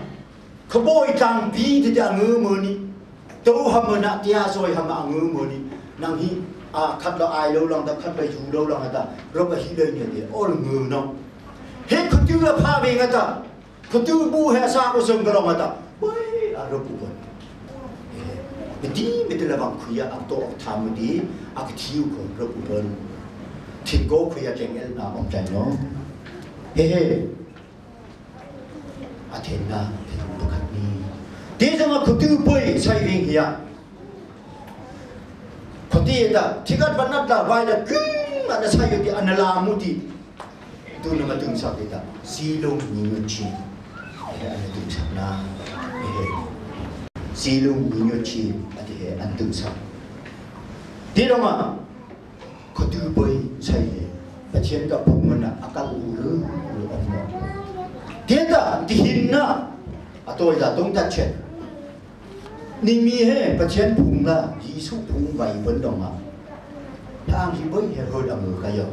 không bôi trang bí thì ta ngư mờ ni đâu hàm mờ na tia rồi hàm ngư mờ ni năng hi khát là ai lâu lòng ta khát là dù lâu lòng ta rất là hi đây nhỉ thì ngư nó hết không chưa pha về người ta không chưa bu hay sao có sừng cái lòng ta bơi rất buồn di betul lah bang kuya atau tamu di aku tiu ko rebutan tigo kuya jengel na om jano hehe Athena bukan ni dia jangan kutu boy sai ring ya kutu ida tiga banat lah vai dah kum ada saya di anala mudi tu nama tung sak kita silong nyuci ada tung sak na hehe silong nyuci anh tự sao thế đâu mà có tư bơi say và chiến gặp phụ mình là akal uru ông nó thế ta thì hình na tôi là tung ta chết ni mi he và chiến phụ là Giêsu phụ vậy vẫn đồng mà thang gì bơi hơi là người cái giờ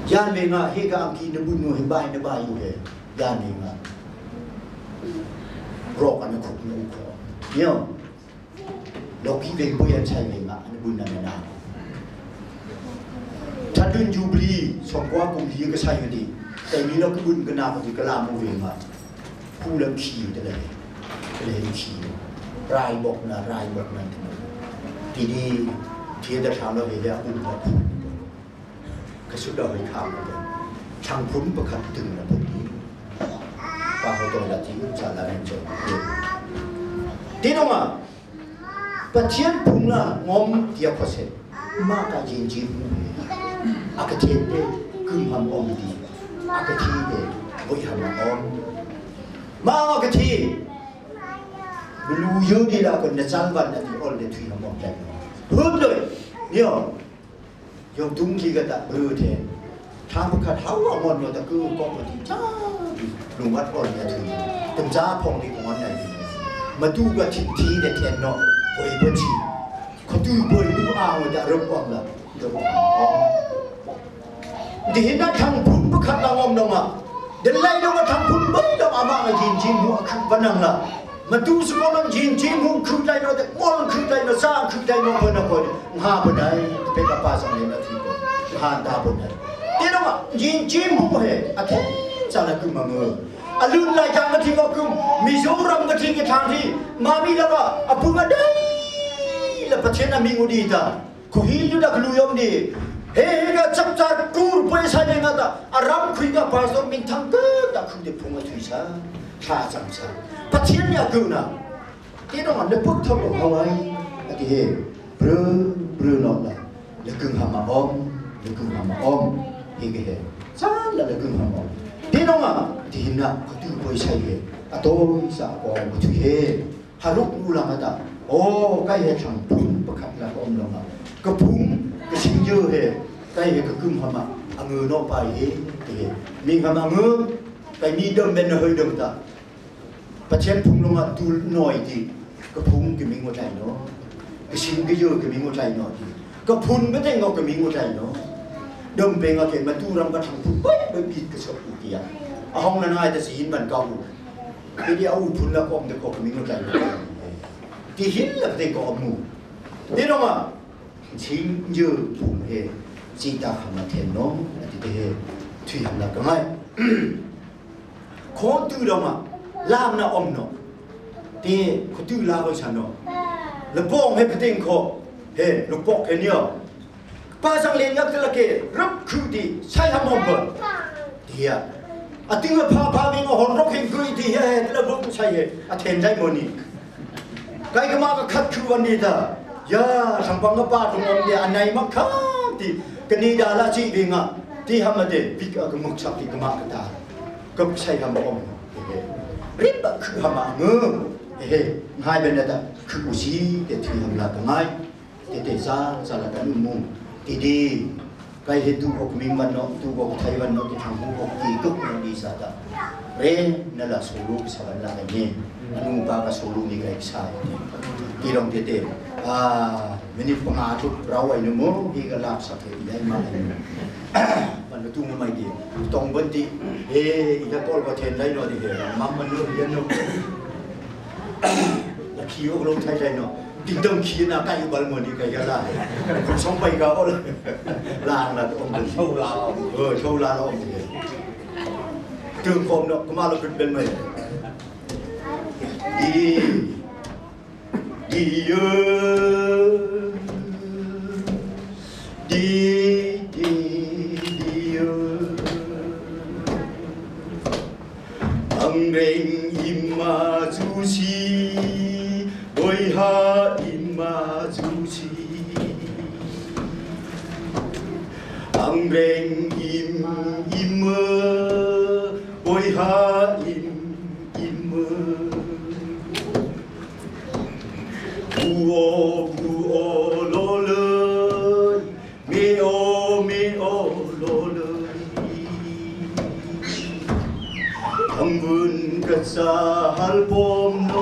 gian mình à he cái kia nó buồn người bay nó bay như thế gian mình à rok anh khúc nó khó nhớ lúc khi về bơi anh say về mà anh buồn nằm nằm thật đun jubilee xong qua cùng đi cái say đi tại vì nó cứ buồn cái nào thì cái làm một việc mà phu làm khí thế này cái này khí rai bọc này thì đi thì đã tham nó về để buồn bọc cái số đó phải tham nó thằng phun bậc hạnh từng là bậc và họ tôi là chỉ trả là anh chơi thế đâu mà và chiến phùng là ngom tiệp có sẽ mà cả chiến chiến cái thiên đấy cứ hầm đi cái thi đấy với hầm mà cái thi lu yêu đi là còn là trang văn là thì ôn để thủy hầm chạy hướng rồi nhiều dùng tung khi cái ta bự thế ทางขัดเท้าอ่อนอยู่แต่คือกองที่จ้าลุงวัดอ่อนเนี่ยถึงตึงจ้าพองที่อ่อนใหญ่มาดูกับทิ้งทีเด็ดเทียนเนาะโอ้ยบัญชีเขาดูบริดูอ่างจะรบกวนละเดี๋ยวดีนะทางพุ่นประคับนางอมดงอ่ะเดี๋ยวไล่ดงมาทางพุ่นบึ้งดงอามาจินจินหัวคือวันนั้นละมาดูสกุลนั้นจินจินหัวคือใจเราแต่มอลคือใจเราสร้างคือใจเราเพื่อนคนหาคนใดเป็นกับป้าสังเกตนาทีก่อนหาตาคนใดเดี๋ยวว่าจินจินหัวเหรอแค่จะละคือมังเอออลุนไล่จางนาทีก็คือมิโซรัมนาทีกับทางที่มามีแล้วก็อปุงกันได้แล้วประเทศนั้นมีงูดีตาคุยอยู่ดักลุยอมดีเฮ้ยก็จับจับกูไปใช้ยังไงตาอารามคุยกับพระสงฆ์มินทังก็ดักคุยเด็กพุงมาถุยซะข้าจังซะประเทศเนี่ยกูนะที่ต้องมันเด็กพวกทำเอาไว้ที่เฮ้เบลอหน่อยเลยเด็กกึ่งหามาอมเด็กกึ่งหามาอมเฮ้ยจ้าแล้วเด็กกึ่งหามาที่น้องอ่ะที่น่ะก็ดูไปใช้เฮ้อะโตสะอมถุยเฮ้ฮารุกนูลามาตาโอ้ใกล้จะทำพุ่งประคับแล้วอมลงมาก็พุ่งก็ชิงเยอะเฮ้ใกล้ก็กึ่งหามาอังเงินนอกไปเฮ้มีหามาเงินไปมีเดิมเป็นเฮยเดิมตาประเทศพุ่งลงมาดูหน่อยดีก็พุ่งก็มีหัวใจเนาะก็ชิงก็เยอะก็มีหัวใจหน่อยดีก็พุ่งไม่ได้งอก็มีหัวใจเนาะเดิมเป็นก็เห็นมาดูรำก็ทำพุ่งเฮ้ยไม่ผิดก็ชอบอุติยาห้องนั้นไอ้แต่สีหินมันเก่าที่เดียวพุ่งแล้วก็มันก็มีหัวใจที่หินแล้วแต่ก็อมูนี่น้องอ่ะชิงเยอะพุ่งเฮจีตาหามาเทนน้องที่เฮที่หันหลังก็ไม่คนตื่นน้องอ่ะลามนะอมเนาะที่คนตื่นลามฉันเนาะแล้วป้องให้พระเต็งเขาเฮ้ลูกปอกเห็นเนี่ยป้าสังเลียนยักษ์ตะเกียรับคือดีใช้ทำหอมเปิดเดียอะตึงพาวิ่งหอนรกเห็นกุยดีเฮ้แล้วบุ้งใช่เฮ้อะเทนใจมันนี่ใครก็มาก็คัดคือวันนี้ท่ายาสังปังก็ป้าตรงอมเดียอันไหนมาคัดที่กันนี่ดาราจีบิงอ่ะที่ทำมาเด็กพิกก็มุกชับที่ก็มากระตาก็ใช้ทำหอมรีบคือทำมาเงือเฮ้ง่ายเป็นแต่คืออุชีแต่ที่ทำละก็ง่ายแต่ซาละกันมุ่งดีใครเห็นดูพวกมิงวันเนาะดูพวกไทยวันเนาะที่ทำพวกกีกุกมันดีซะจ้ะเรนนั่นแหละสูรุสวรรค์ละกันนี่อนุปากสูรุนี่ก็ใช่ที่ลองเตะมินิปงาทุกเราไอ้หนุ่มพี่ก็ลาบสักทีได้มามันก็ตุ้งไม่ดีตรงบันทีเฮ้ยอีกแล้วก็เทนได้เนาะที่เฮ้มันเรื่องเย็นเนาะแล้วขี้ก็ลงไทยได้เนาะดิ้งดงขี้น่ะใกล้บอลมือนี่ใกล้กันได้คุณส่งไปก็เอาเลยลางละตรงนั้นเช่าลาเช่าลาเราถึงผมเนาะก็มาเราเป็นไหมดีเยอะดีเยอะอังเรงอิมมาจูชีบอยฮาอิมมาจูชีอังเรงอิมเมบอยฮาอิมเมกูโอโลเลยเมโอโลเลยอังบุญกัสาฮัลปอมโน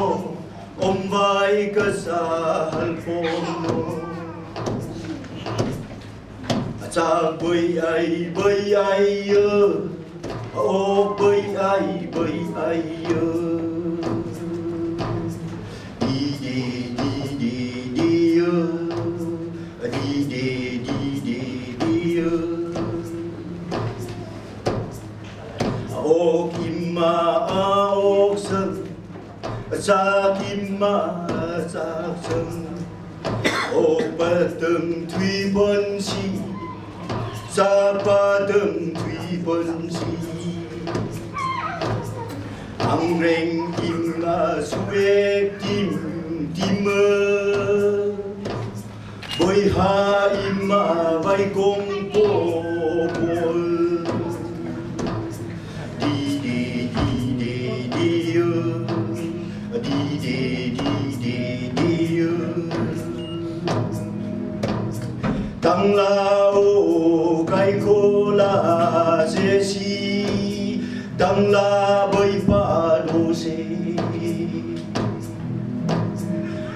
อมไว้กัสาฮัลปอมโนจากใบไอเยอะโอ้ใบไอเยอะจากอิมมาจากฉันโอ้ปะตึงทวีบัญชีจากปะตึงทวีบัญชีอังเรงอิมมาสเวกติมบอยฮาอิมมาไว้กงโปโปตั้งลาโอไกโคลา Đang la bơi pha đô xe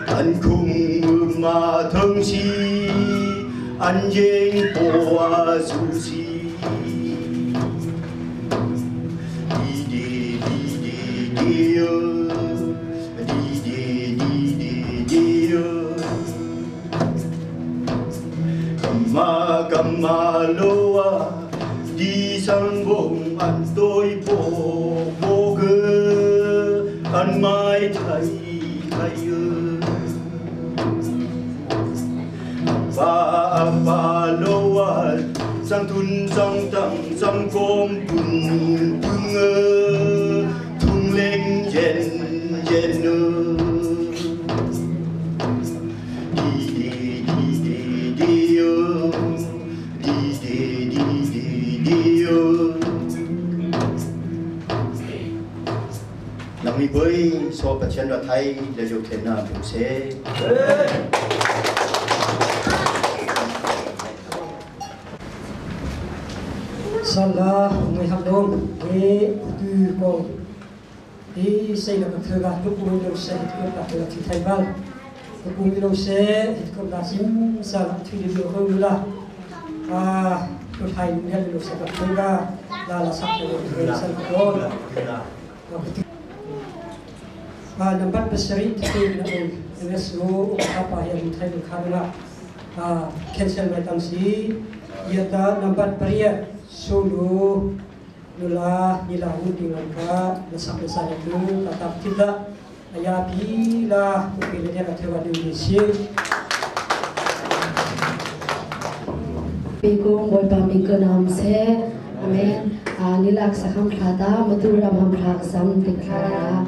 anh khung mà thương chi anh yên qua dù chi đi đi đi đi đi đi đi đi đi đi Kama loa đi sang vùng anh tôi bộ cơ anh mai thấy ba loa sang thun sang tặng sang com cùng thung lên yen Nami bơi so bạch chân ra thay để dùng thế nào cũng sẽ Salah người học đông để từ con đi xây được thơ gạt lúc cũng đâu sẽ được đặt được thì thay văn lúc cũng đâu sẽ cũng là chính sao thì được hơn là tôi thay nên được sẽ gặp thơ gạt là sắp được người sân con nampak besari tapi dengan semua apa yang thay được khá là cancel mai tam si ia ta nampak periat solo nula nila dengan ka besar itu tetap tidak ayah bila pilihnya kata Indonesia Bikung boy pamikun hamse amen nilak sakam khada maduram ham khak sam dikhara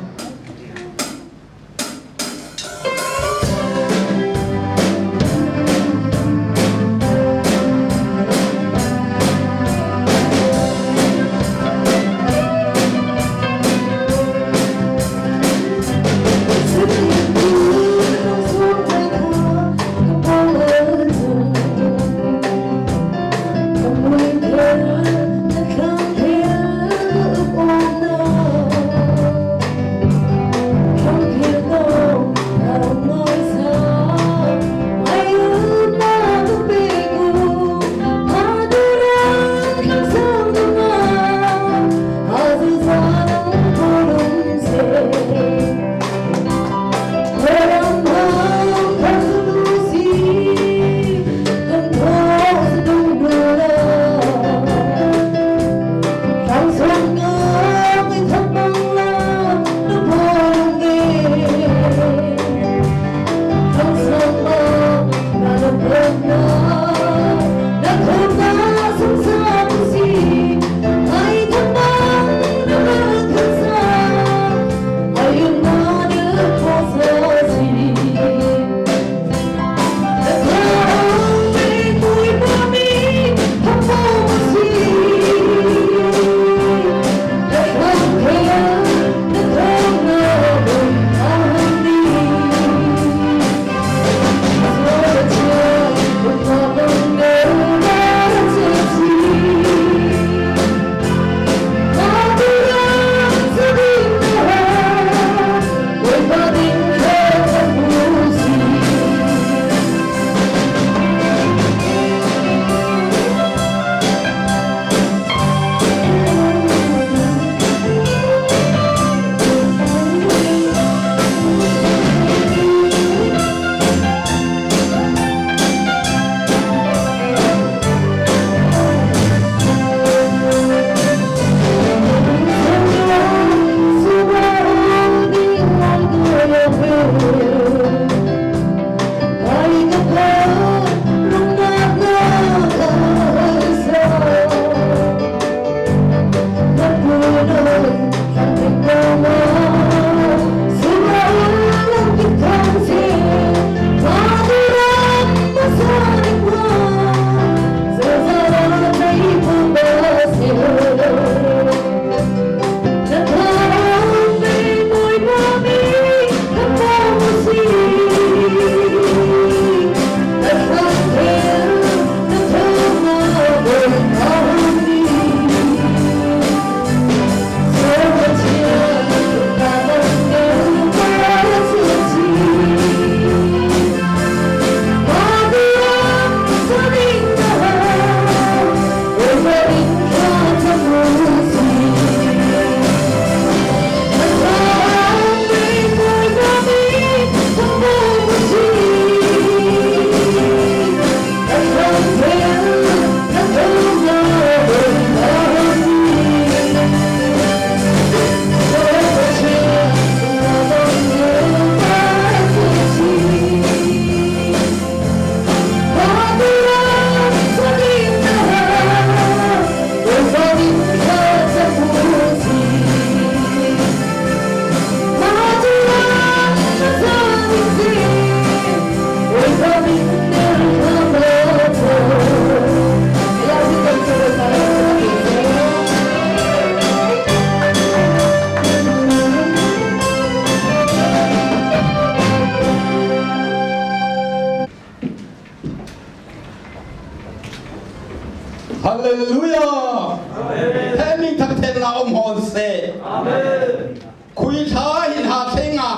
na hon se amen kui tha hin ha thenga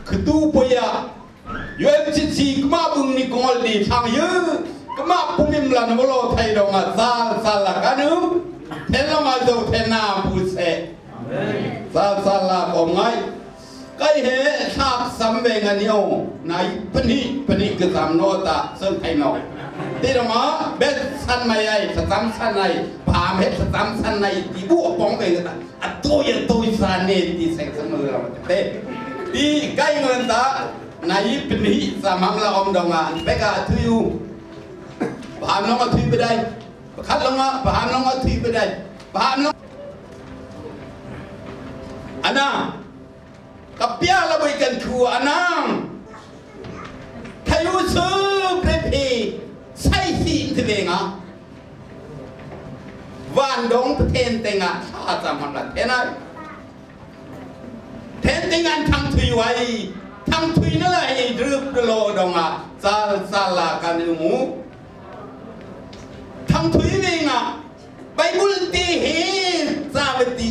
khtu poya yuen chi chi kma bung ni kongol di thang yu kma pumim la na lo thai dong a sal la kanu thenlo ma do thena pu se amen sal la ko ngai cái hệ tháp sắm về ngân yêu này pani cái sắm nô ta sơn thay nọ tí đó mà bên săn mày ấy sắm săn này phàm hết sắm săn này thì buộc bóng về người ta tôi săn này thì sẽ mưa là một thế thì cái người ta này pani sắm hàng là ông đồng à bé cả thui phàm nó thui về đây khát lông á phàm nó thui về đây phàm nó anh à kapia la boy kan khu anang thayu su prepi sai si tvenga van dong ten tenga tha sam la tenai ten tengan thang thui wai thang thui na lai drup lo dong a sal la kan mu thang thui venga bible ti he savati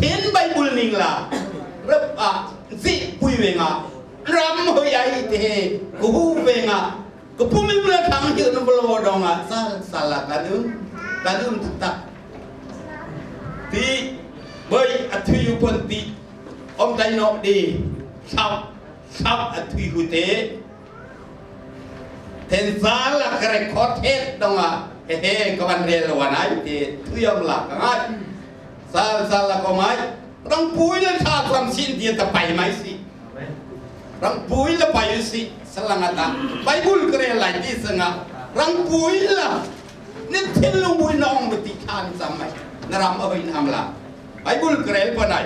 ten bible ning la rap a si pui venga ram hoi ai te ku venga ku pumi mula thang hi no bolo donga sala kadum ta ti bơi athui pon ti om dai no di sap athui hu te ten sala kare khothet donga he kawan re lo wanai te thuyom la ka sala ko mai rang pui le tha klam sin dia ta pai mai si rang pui le pai si salangata bible kre lai di sanga rang pui la ne thelu bui nong ti khan samai naram oi nam la bible kre pa nai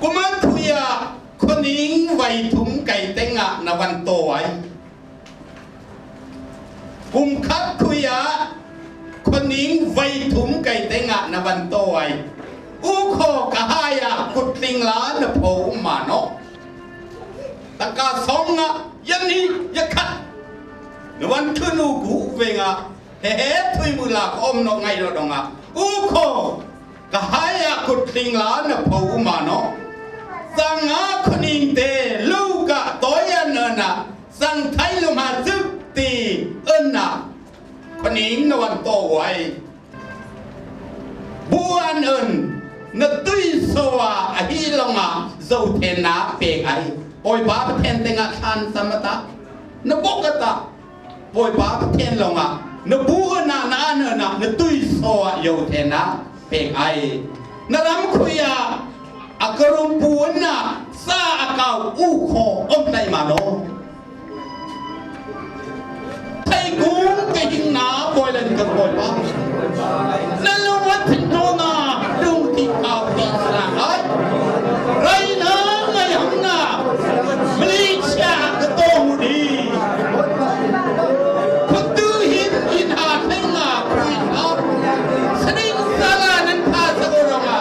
kuman thuya khoning vai thum kai tenga na wan to ai kum khat thuyaคนนี้ไว้ถุงไก่เตงะนวันโตไออุโคกะหายะกุดลิงล้านโผมาเนาะตะกาสองะยันนี้ยะขัดนวันคืนูกูเวงะเฮ้ทุยมือลาอมนกไงเราดองะอุโคกะหายะกุดลิงล้านโผมาเนาะสังอาคนนี้เตลูกะตอยันนะสังไทยลมาซึกตีเอินนะคนนี้นวันโตไว้บัวนเอิญนตุยสวะอหิลงมาเจ้าเทนาเปกไอปอยบ้าเทนเตงะทันสมตะนบกตะปอยบ้าเทนลงมานบัวนานานนะนตุยสวะโยเทนาเปกไอนรำคุยาอักรุมปูนะซาอักาวอุโคอมไตมาโนไทยกูก็ยิงหนาบอยเล่นกับบ่อยบ้างนั่นรู้ว่าถึงโน่นาดูที่ข่าวที่สร้างไรนะไงหังหน้ามาเลเซียก็โตดีคนตื้อหินหาเท่งหน้าคุยเอาสนิทสารานั้นพาสกุลมา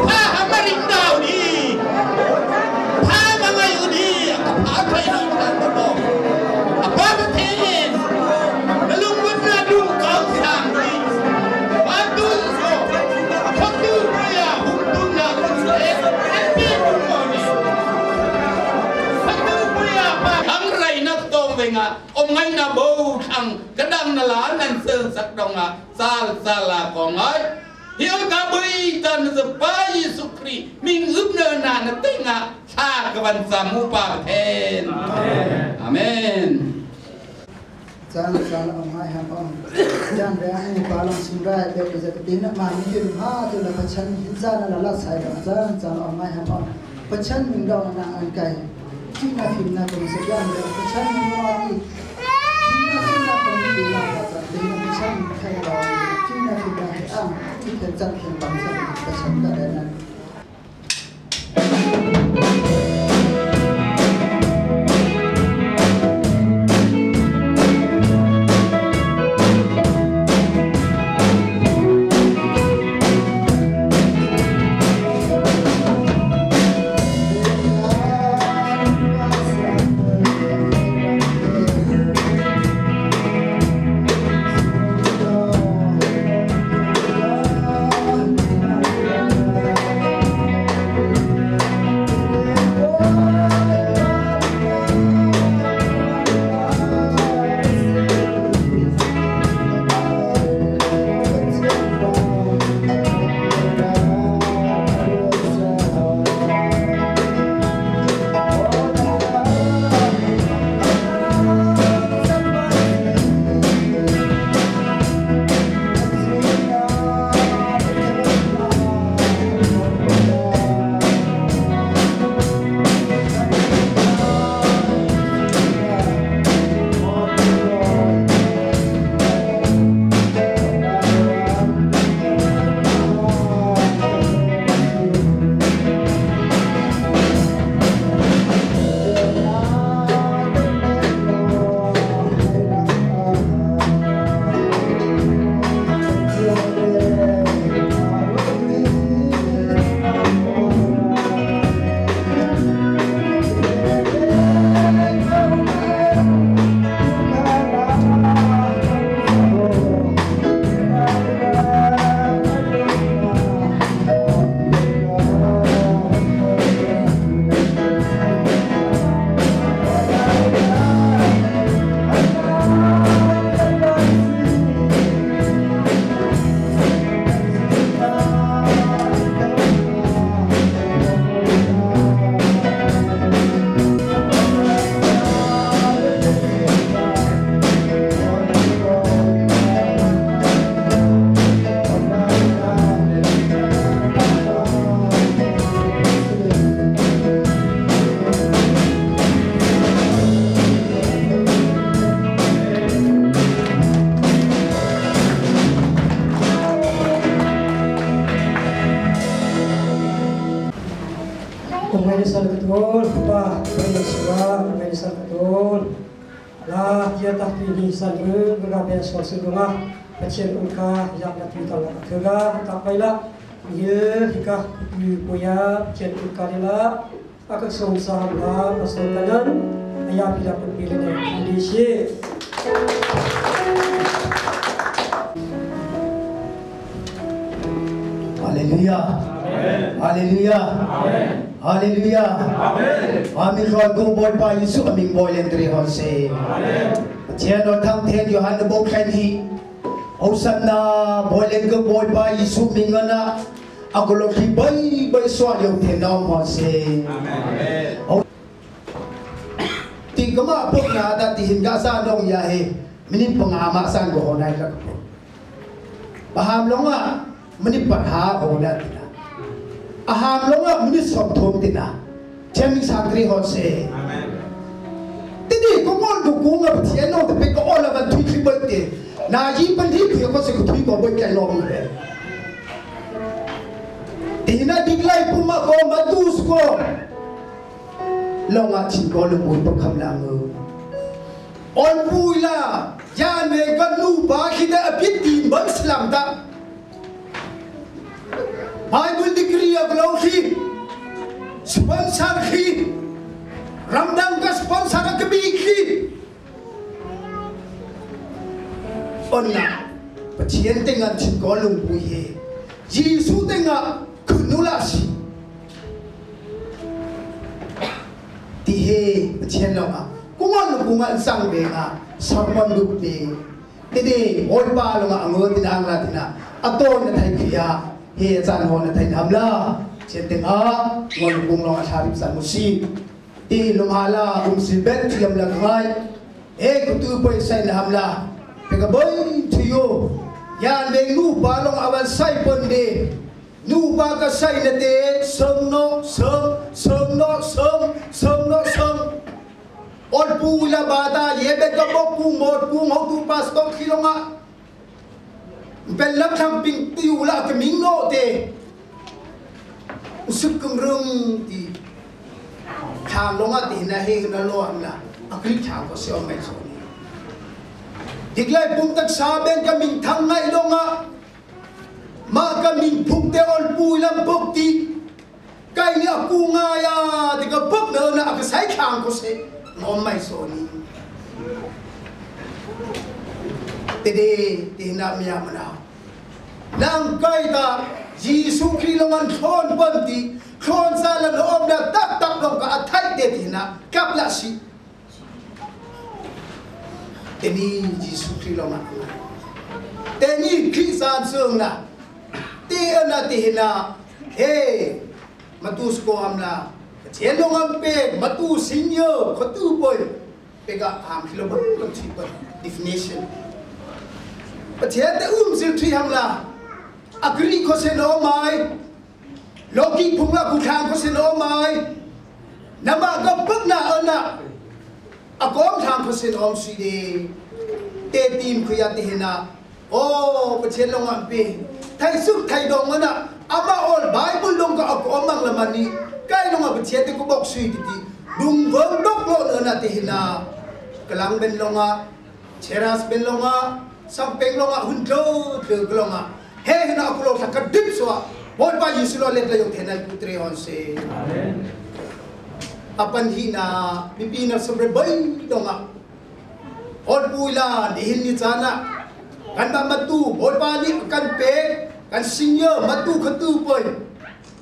พาหามาริงดาวดีพามาไงอยู่ดีพาใครดีกันก็บอกพาประเทศลุงวันนั้นลุงเขาสั่งดีมาดูสิคนดูเรียหุ่นดูหน้าคุณเอ๋เป็นผู้หมดนี่คนดูเรียไปทั้งไรนักโตเวงอ่ะอมไงนะบูทั้งกระดังนาลานั่นเสือสักดงอ่ะซาลาของไอ้เฮียกาบุยตันสปายสุครีมิงอึบเนินนานติงอ่ะชากวันสามุปาเทนอาเมนJangan salah omai hamam. Jangan berani palang sumber dari zakat mani rumah tu dah pecan hinzan adalah saya. Jangan salah omai hamam. Pecan minggu nak angkai. Cina fitnah pensekian dan pecan minggu Cina pendidikan dengan pecan kaya Cina fitnah am kita jangan bangsa pecan dan Manisal betul, Pak Manisal, Manisal betul. Lah dia tak pilih salju, berapa sosial rumah, kecil ulka yang nak kita kerja, tak payah. Ia hingga punya kecil ulka dia, akan sonsam lah, pasal kanan, ayah bila pun pilih ni, Indonesia. Haleluya. Haleluya. Haleluya. Amin. Lord go boy pa Yesu amin boy lentri hose. Tiyan no thang ten Yohan the book kan hi. Hosanna boy lentri boy pa Yesu mingana. Ako lo ki bay swal yung tenaw hose. Amen. Tingkama pok na dati hinga sa nong yahe. Minit pangama san ko honay ka po. Paham lo nga minit parha honay na. Aham lo nga minit sob thom tina. Chemi sakri hose. Amen. Tidi ko mon ko nga ptian no te ko ola ban tui tribal te. Na yi pan hi ko se ko tui ko boy kai no mi. Tina diglay puma ko matus ko. Lo nga chin ko lo mun pa kham lang. On pula ya ne kan nu ba khida apit tin ban slam ta. Bible degree of law khi sponsor khi ramdam ka sponsor ka bi khi onna patien tengan chin ko lung pu ye Yesu tenga kunula si ti he patien lo ma kungan sang be nga sarman du pe tede ol pa lo nga ango tinang la tina aton na thai khia he chan hon na thai namla chen teng a ngol bung long atharip san musi ti lumhala silbet tiam la ngai e kutu poi sai na hamla pega boy to you yan beng nu ba long awan sai pon de nu ba ka sai na te som no ol pula bata ye be ka bok ku mot ku ho tu pastor kilonga belam camping tiula ke mingno te usuk kengrung di thang longa ti na he na lo amla akri thang ko se omai so ni diglai pum tak saben ka ming thang ngai longa ma ka ming phuk te ol pulam bok ti kai ni aku nga ya ti ka bok na ak sai thang ko se omai so ni tede tina mia mana nang kai ta Yesu Kilongan khon banti khon salan om na tak long ka athai te tina kapla si teni Yesu Kilongan teni kisan sung na ti ana tina he matus ko amla chelong ampe matu sinyo khatu boy pega ham kilobar long chipa definition pathiate sil thi hamla agri ko se no mai loki phungla ku thang ko se no mai nama ga pagna ana akom thang ko se no si de te tim khu ya te hina o pachelong ampe thai suk thai dong ana ama all bible dong ka akom mang lamani kai long a pachet ko bok sui ti dung wong dok lo na te hina kalang ben longa cheras ben longa sampeng longa hundro de longa he na ko lo ka dip so bol ba Yesu lo let la yo tenal putre onse amen apan hina pipina sobre bay donga ol pula dihin ni sana kan ba matu bol ba ni kan pe kan sinyo matu khatu poy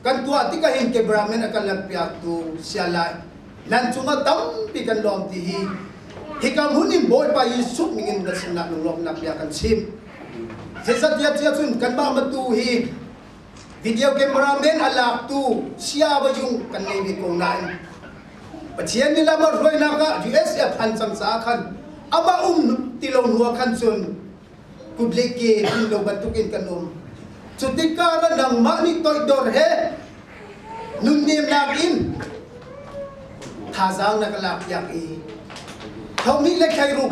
kan tua ti ka hin ke brahman akan lapya tu sialai nan chunga tam pi kan lom ti hi hikam hunin bol pa Yesu mingin da sina lom lapya kan sim sesat ya chun kan ba matu hi video cameraman alak tu sia ba yung kan nei ko nai pachian nila mo roi na ka USF han sang sa kan aba tilong huwa kan sun kubleke hilo batukin kanom sutikara ng mani toy dor he nunim nakin hazang nakalakyak Thami le khairu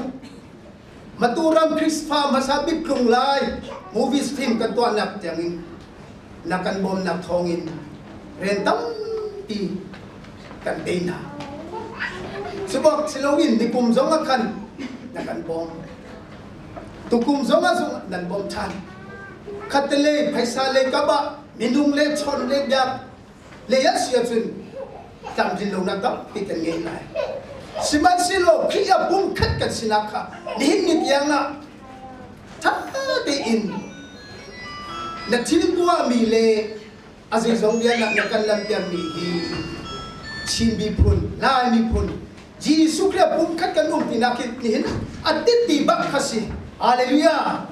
maturam Chris Farm masabik kung lai movies film kan to anak tiangin nakan bom nak thongin rentam ti kan dena sebab selawin di kum zonga kan nakan bom tukum zonga zonga dan bom tan katele paisa le kaba minung le chon le yak le yasia chun tam jin lo na ta pikan ngai lai siman silo kia bum khat kan sinaka nihin ni yang na ta de in na tin tua mi le azai zong dia nak nakan lam pian mi hi chin bi pun lai mi pun Jisu kria bum khat kan tinakit nihin atit ti bak khasi haleluya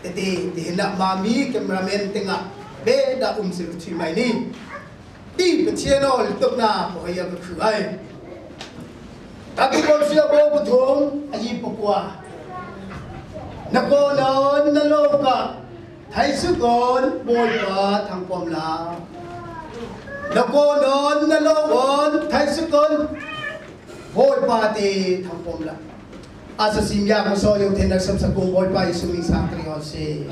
Jadi mami cameraman tengah beda sir cimai ni di channel tuk na pohaya berkuai tapi kalau siapa bawa betul aji pokwa nakonon naloka thai sukon bolpa thang pomla nakonon nalowon thai sukon bolpa ti thang pomla Asa simya ko so yung tenak sa kumbol pa yung sumisakri o si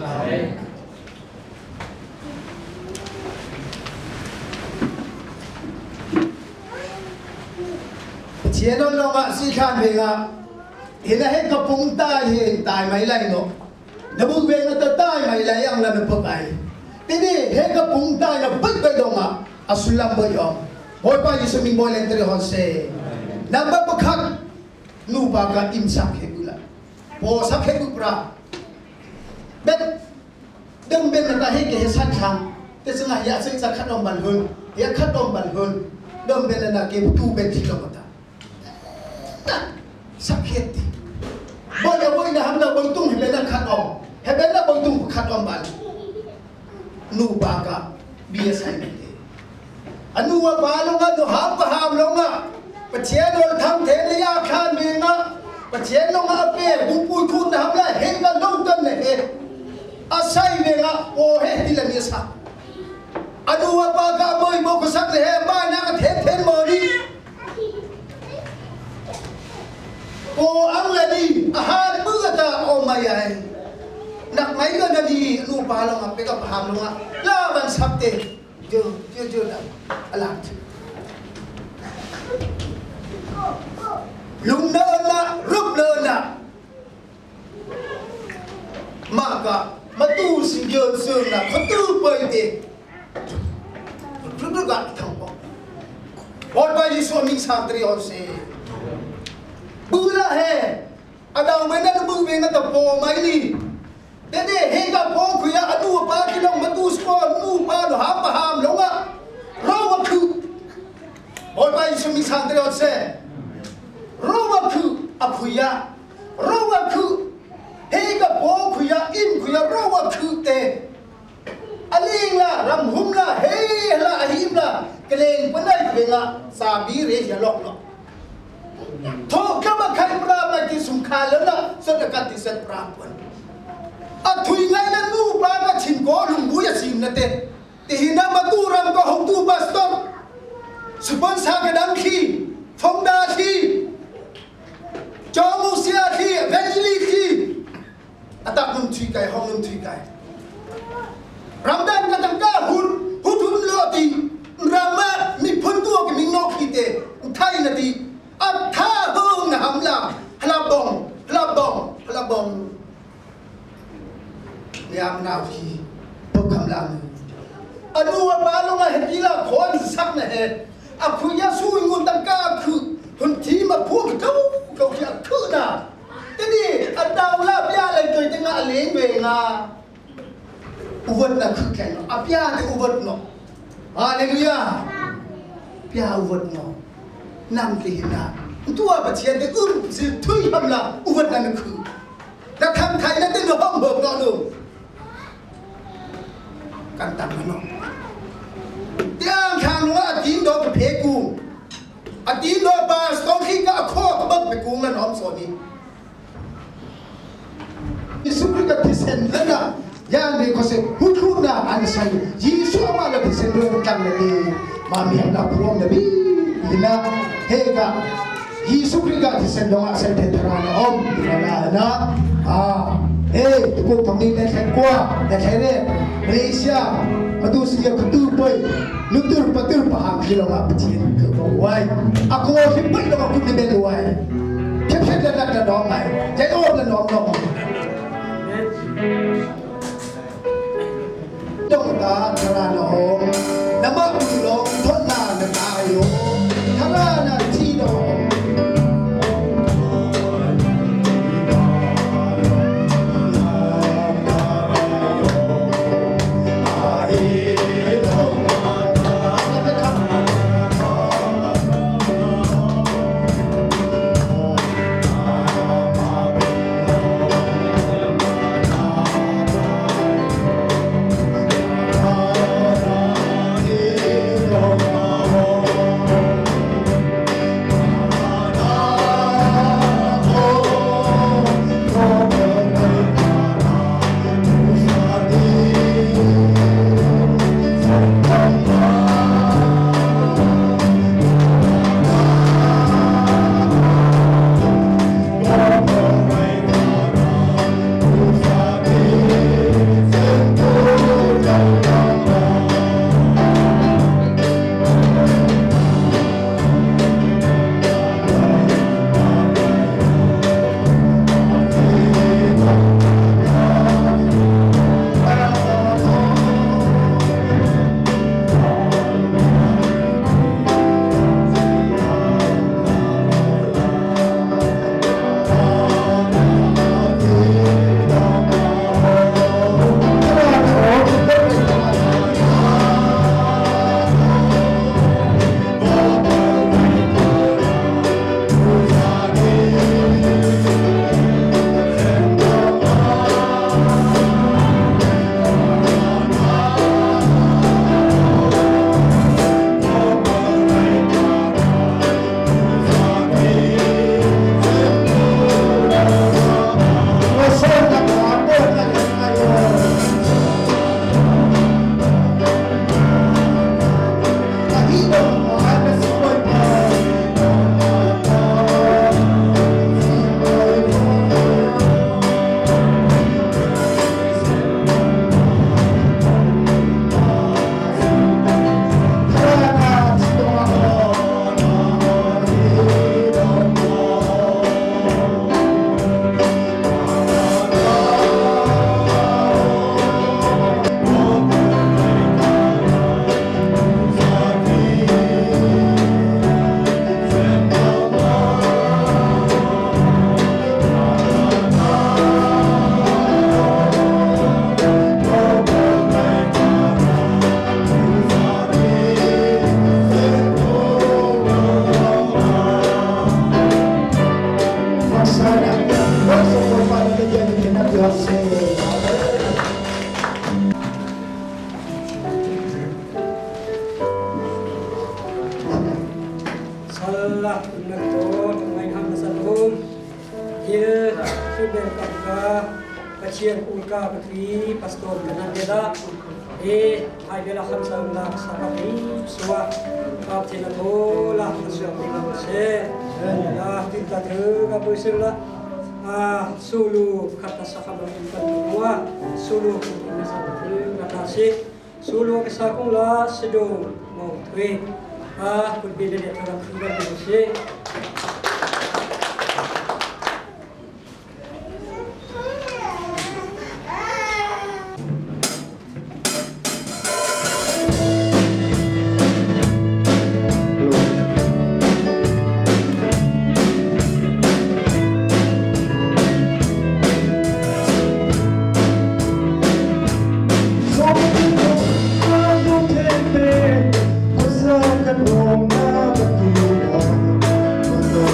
Chienon lo nga si kan nga hinahe ka pung tayo may lay no nabugwe nga tatay may lay ang lanapagay tini he ka pung tayo na bagbay do nga asulang ba yung boy pa yung sumimbol entry o si nabapagkak nuba ka imsak hegula po sak hegupra bet deng ben na hege san chang te singa ya sing sa khanom ban hun ya khanom ban hun deng ben na ke tu ben ti kamata sakit boy ya boy na hamna boy tung ben na khanom heben na boy tung khanom ban nuba ka biasa ni anu wa balong anu ham pa ham lo nga Pacheno tham thế lấy ác khan mình á, pacheno ngã về bung bui khun ham lại hết cả lâu tân này hết, asai về ngã ô hết đi là như sao? Anu apa cả mời một cái sắc này ba na cái thế mờ đi, ô ăn là đi, hai bữa ta ô mày ai, nặc mấy cái là đi, anu ba long ngã cái ham long ngã, la ban sắp thế, chưa đã, làm lung nơ na rup nơ na maka matu singgyon sung na khatu pai te rup ga thang po और भाई यीशु मिंग सातरी और से बुला है अदाव में ना बुवे ना तो पो माइली देने हे का पो खुया अदू पा किलो मतू स्को नू पा लो हम लोगा रोवा खु और भाई यीशु मिंग सातरी और से Rawaku akuya, rawaku, hega bo kuya in kuya rawaku te. Alingla ramhumla hela ahimla keleng panai benga sabi re jalok lo. Thok kama kai pra ma ti sumkhala na sadakat ti sat prapon. Athui ngai na nu ba ka chin ko lumbu ya sim na te. Ti hina maturam ko hongtu pastor. Supon sa kadang khi, phong da khi Chong usia khi, evangelist khi, atak nung thui kai, hong nung thui kai. Ramdan katang ka hun lo ti, rama mi pun tu ke ming nok ki te, thai na ti, at tha hong na hamla, halabong. Yam na ki, pok hamla. Anu apa lo nga hetila khon sak na he, aku ya su ngun tang ka khu, hun ti ma pu kau kia kuna, jadi ada ulah biar lagi tengah leng benga, ubat nak kukan, biar tu ubat no, haleluya, biar ubat no, nam kehina, tu apa cia tu tui hamla ubat nak ku, nak kam thai nak tu hom hom no, kan tak no, tiang kang lo atin do peku. Ati no ba stong khi ka kho ba pe kung na nom so ni Yesu ka tisen lana yang ni ko se hutru na an sai Yesu ama la tisen ro kan ni mami na prom na bi ina he ka Yesu ka tisen do ma sai te tarana om na tu ko pang ni na kwa na Malaysia Adu siya kutu boy nutur patur paham kilo ngap chin ke wai aku hipai lo aku ni bel wai phep phep la dom mai jai o la nom nom dong ta thara no nama lo thot la na yo thara na chi do Kecil ulka petri pastor kanan beda hai bela khamsa la sakati suwa kap thena thola asya tingam se la tinta thega boisela sulu kata sakam intan dua sulu kuna sakati kata se sulu kesakung la sedong mau twe berbeda dia thora khura se Hãy subscribe cho kênh Ghiền Mì Gõ để không bỏ lỡ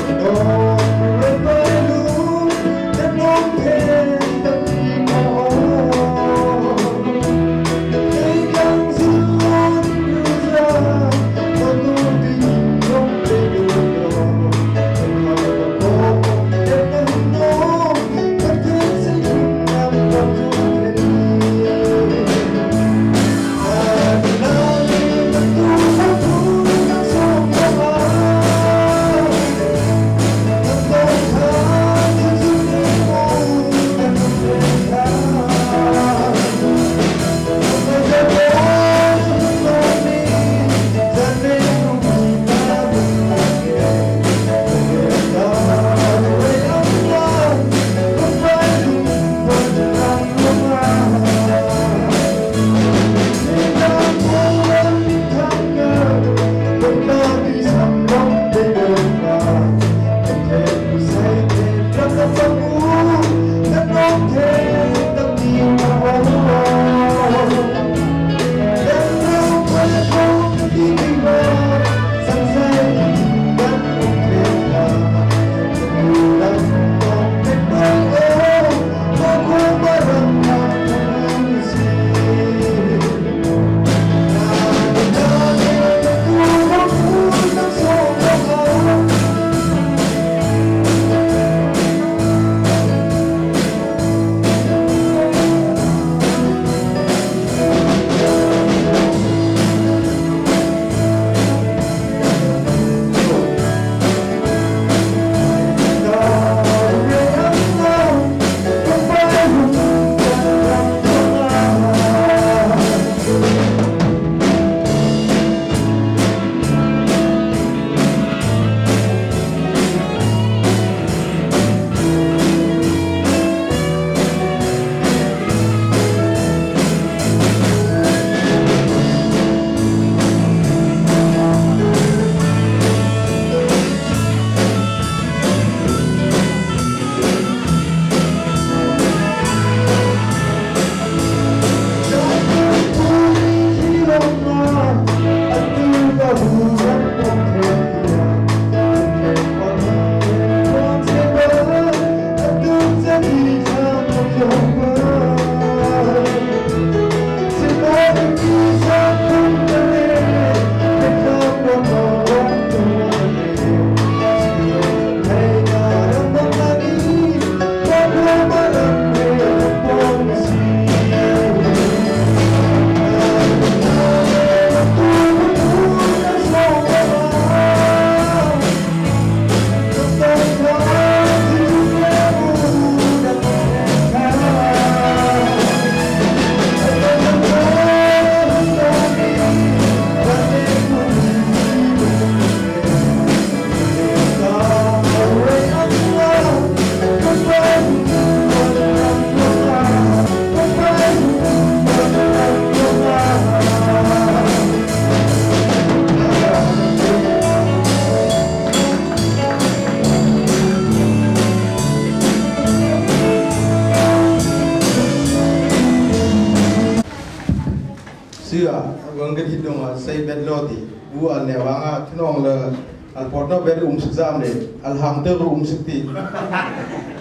sia wangga hidung sai bed loti buan ne wanga thnong le al porno bed sukzam le alhamdulillah sukti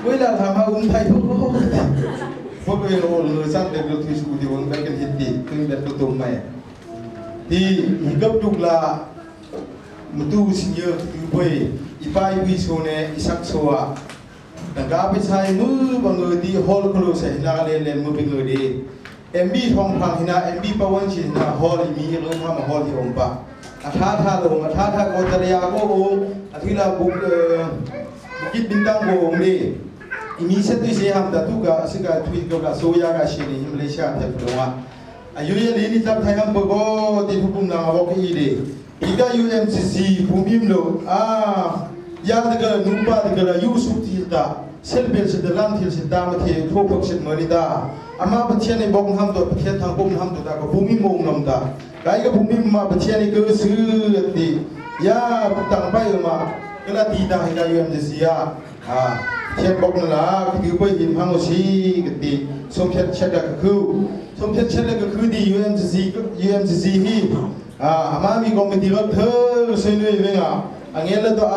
wila alhamdulillah thai thuพวกเองโอ้เนื้อสัตว์เด็กเราที่สุดที่วันเป็นกันหินดีขึ้นเป็นตัวตุ่มใหม่ที่หิกับดุกลามาดูสิ่งเยอะที่ไปอีไปวิโซเนอีสักโซะแต่กาไปใช้มือบางเงินที่ฮอลคลูเซหินาเล่นมือเป็นเงินดีเอ็มบีทองพังหินาเอ็มบีปะวันชินนาฮอลมีเรื่องทำฮอลที่องปะอาท่าลงอาท่าโกตระยาโกองอาทิลาบุกิดบินตังโกองดีมีเส้นที่เสียหายแต่ทุกการสิ่งการทวีตกับโซยากับเชนีมาเลเซียแต่ตัวอายุยันนี้ทับไทยฮัมเบอร์โกที่ทุกคนนำมาบอกอีเดีอีกา UMCC ภูมิมโลยาตะกันนุ่มบ้าตะกันยูสุทิตาเซลเบลสิตลันทิลสิตามาเที่ยวทั่วประเทศเมริดาอามาประเทศในบอกฮัมตัวประเทศทางบอกฮัมตัวตากับภูมิมงนำตาไกกับภูมิมาประเทศในก็ซื้อตียาต่างไปมาก็ละตีตาให้กับ UMCC เช่นบอกนั่นละคือไปหินพังโอชีกันดีสมเด็จเชดก็คือดี UMCC ที่มามีกองเป็นที่รับเธอเสนอเองอันนี้เราต้อง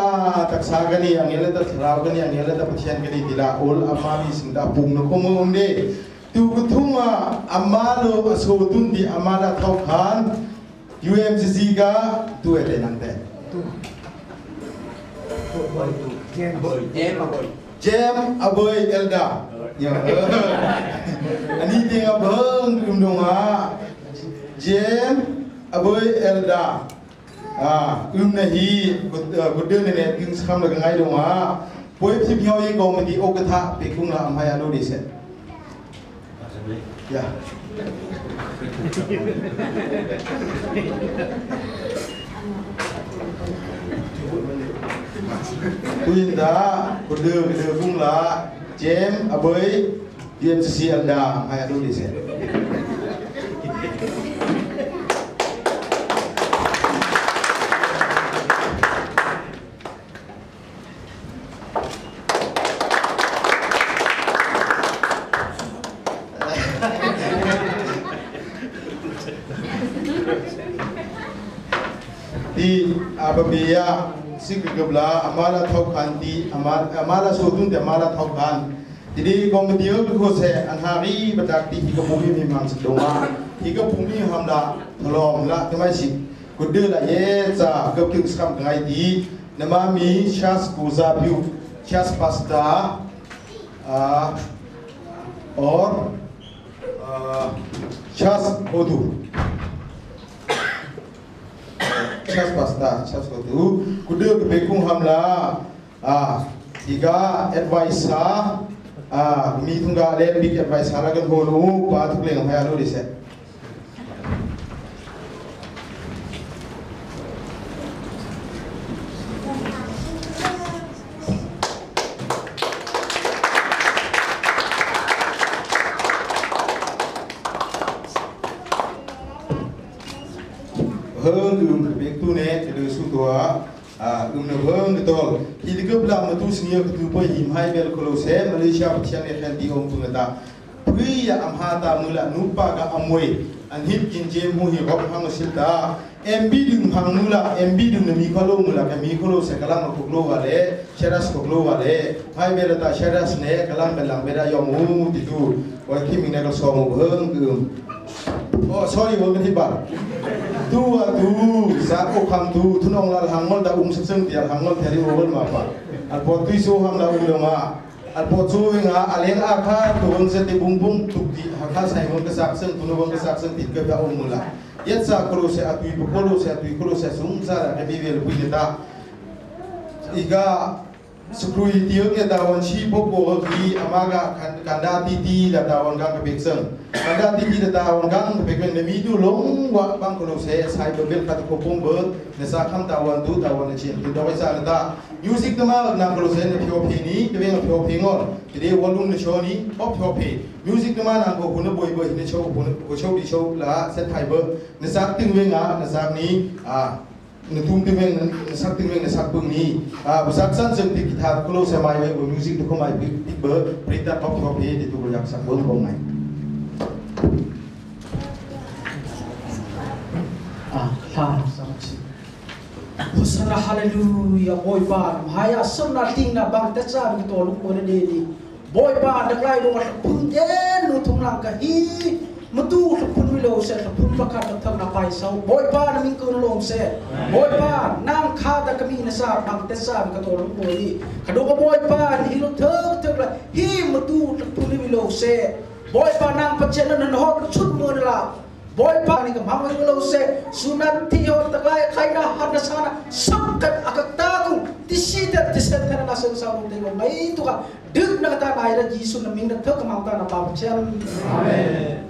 ตักษากันนี่อันนี้เราต้องสลาวกันนี่อันนี้เราต้องเชียนกันนี่ทีละโอลอามามีสิ่งดาปุ่งนกมือองเดตูกทุ่งอามาโลสูตุนที่อามาละท้องขัน UMCC ก็ตัวเอเลนันเตเจมอเบยเอลดาอย่างอันนี้เดียวเบิ้งกุมดงเจมอเบยเอลดานะฮีกุดเดินเนี่ยกินสามเลยกันไงดงป่วยที่พี่เอาเองก็มันดีโอกาสไปกุ้งละอัมพายาโลดิเซยาตุยนดากุดเดินกุ้งละเจมอเบยUMCC เอลดาอัมพายาโลดิเซที่อาบบียาสิกกบลาอามาลาท้องขันที่อามาลาสูตุนแต่อามาลาท้องขันทีนี้กองเดียวก็คือเสอันฮารีบัดที่ที่กภูมิมีมังสดงาที่กภูมิทำละทลอมละทำไมสิกุดเดือละเยจะกับกิจกรรมไงดีนมามีชัสกูซาบิวชัสพาสต้าorชัสโอดูChas pasta, chas kotu. Kudu kebekung hamla. Tiga advice mi tungga le big advice halagan honu patuk leng hayalo dise. Tu ne ada sutua, hong betul. Kita kebelah matu senior ketupai himhai bel kolose Malaysia percian yang di om pengeta. Pria amhata mula nupa ka amoi. Anhit kinjem mu hirop hang silda. MB dung hang mula, MB dung nami kalau mula kami kalau sekalang aku keluar wale, syaras aku keluar wale. Hai bel ta syaras ne kalang belang beda yomu itu. Waktu mina kalau somo hong Oh sorry, bukan hibar. Tu saat okam tu nong lal hangol da seseng tiar hangol teri obel mapa. Alpot tu so ham la ulama. Alpot so nga alen akha tu seti bumbung tukti hakha sai mon kesak seng tu nong kesak seng tit ke ba mula. Yet sa kolo se atui kolo se sung sa da bivel puita. Iga Sukui tiang ya dawan si popo ki amaga kanda titi da dawan gang kebeksen kanda titi da dawan gang kebeksen demi tu long wa bang kalau saya bebel kata kopong ber nesa kam dawan tu dawan chin kita wisa ada music nama nak kalau saya POP ni kita POP ngor jadi volume ni show ni POP music nama nak guna boy ni show di show lah set fiber nesa tingwe nga nesa ni Nutum timeng nasak pung ni, besar san seperti kita kalau saya main musik tu kau main tiba berita pop itu boleh sak pun kau main. thà sang chi Hosanna hallelujah boy ba haya somna ting na bang ta cha ni to lu ko ne ni boy ba da klai do ma pun yen nu thung lang ka hi matu pun mi lo se pun ba ka ta na pai sau boy ba na min ko lo se boy ba nang kha da kami na sa bang ta sa ka to lu ko ni ka do boy ba ni lo thơ la hi matu pun mi lo se boy ba nang pa chen na ho chut mo la boy pa ni ka mang lo se sunat ti ho ta lai khai na hat na sana sak kat akak ta ku ti si ta ti sen ta na sen sa mo te mai tu ka duk na ta nai ra jisu na min na thak mang ta na pa chen amen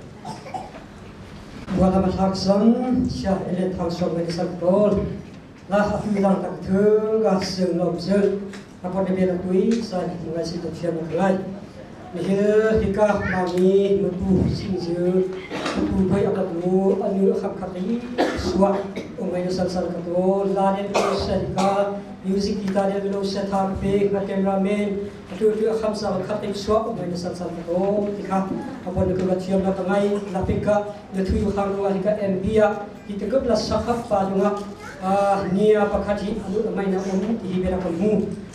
wala masak sam sya ele thang so me sak tol la ha fi dang tak thu ga seng lo se apa de bela tui sa ni ngai si to chen mo lai ni he ka mami mutu sing je mutu bai akat mu anu khap khati suwa ongai no sal sal ka to la ne ko sa ka music kita de lo sa tha pe ka cameraman tu kham sa khati suwa ongai no sal sal ka to tikha apa de ko chiam na ngai la pe ka ne thu khang ro ka mb ya kita ko la sa khap pa lunga nia pakhati anu mai na on hi bera ka mu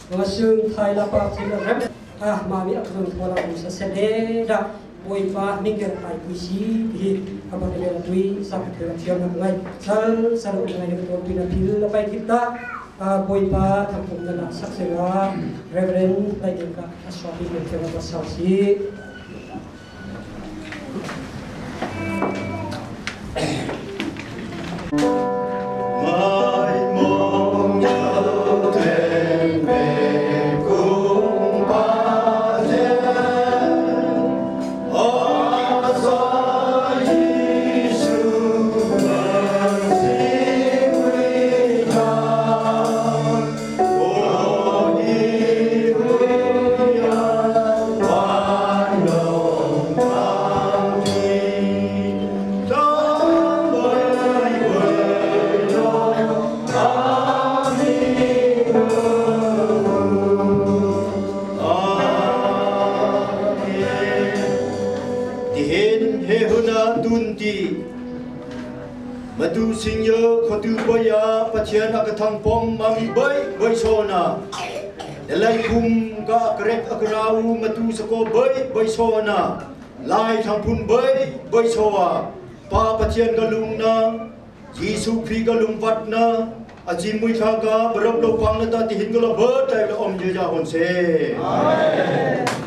ngasung thai la pa thil rap mami akron thola sa sede da boy pa ninger pai puisi hi apa de tui sa ka thiam na ngai sal sal ngai ne to pina phil la pai kita boy pa thang pum na sak se la reverend lai de ka aswabi ne thela ba sa si Madu singyo khotu boya pachian akathang pom mami bai sona dalai kum ka krek akrau madu sako bai sona lai thangpun bai soa pa pachian galung na Jisu Kri galung vat na ajim mui tha ka barab lo pang na ta ti hin galo ber tai lo om je ja hon se amen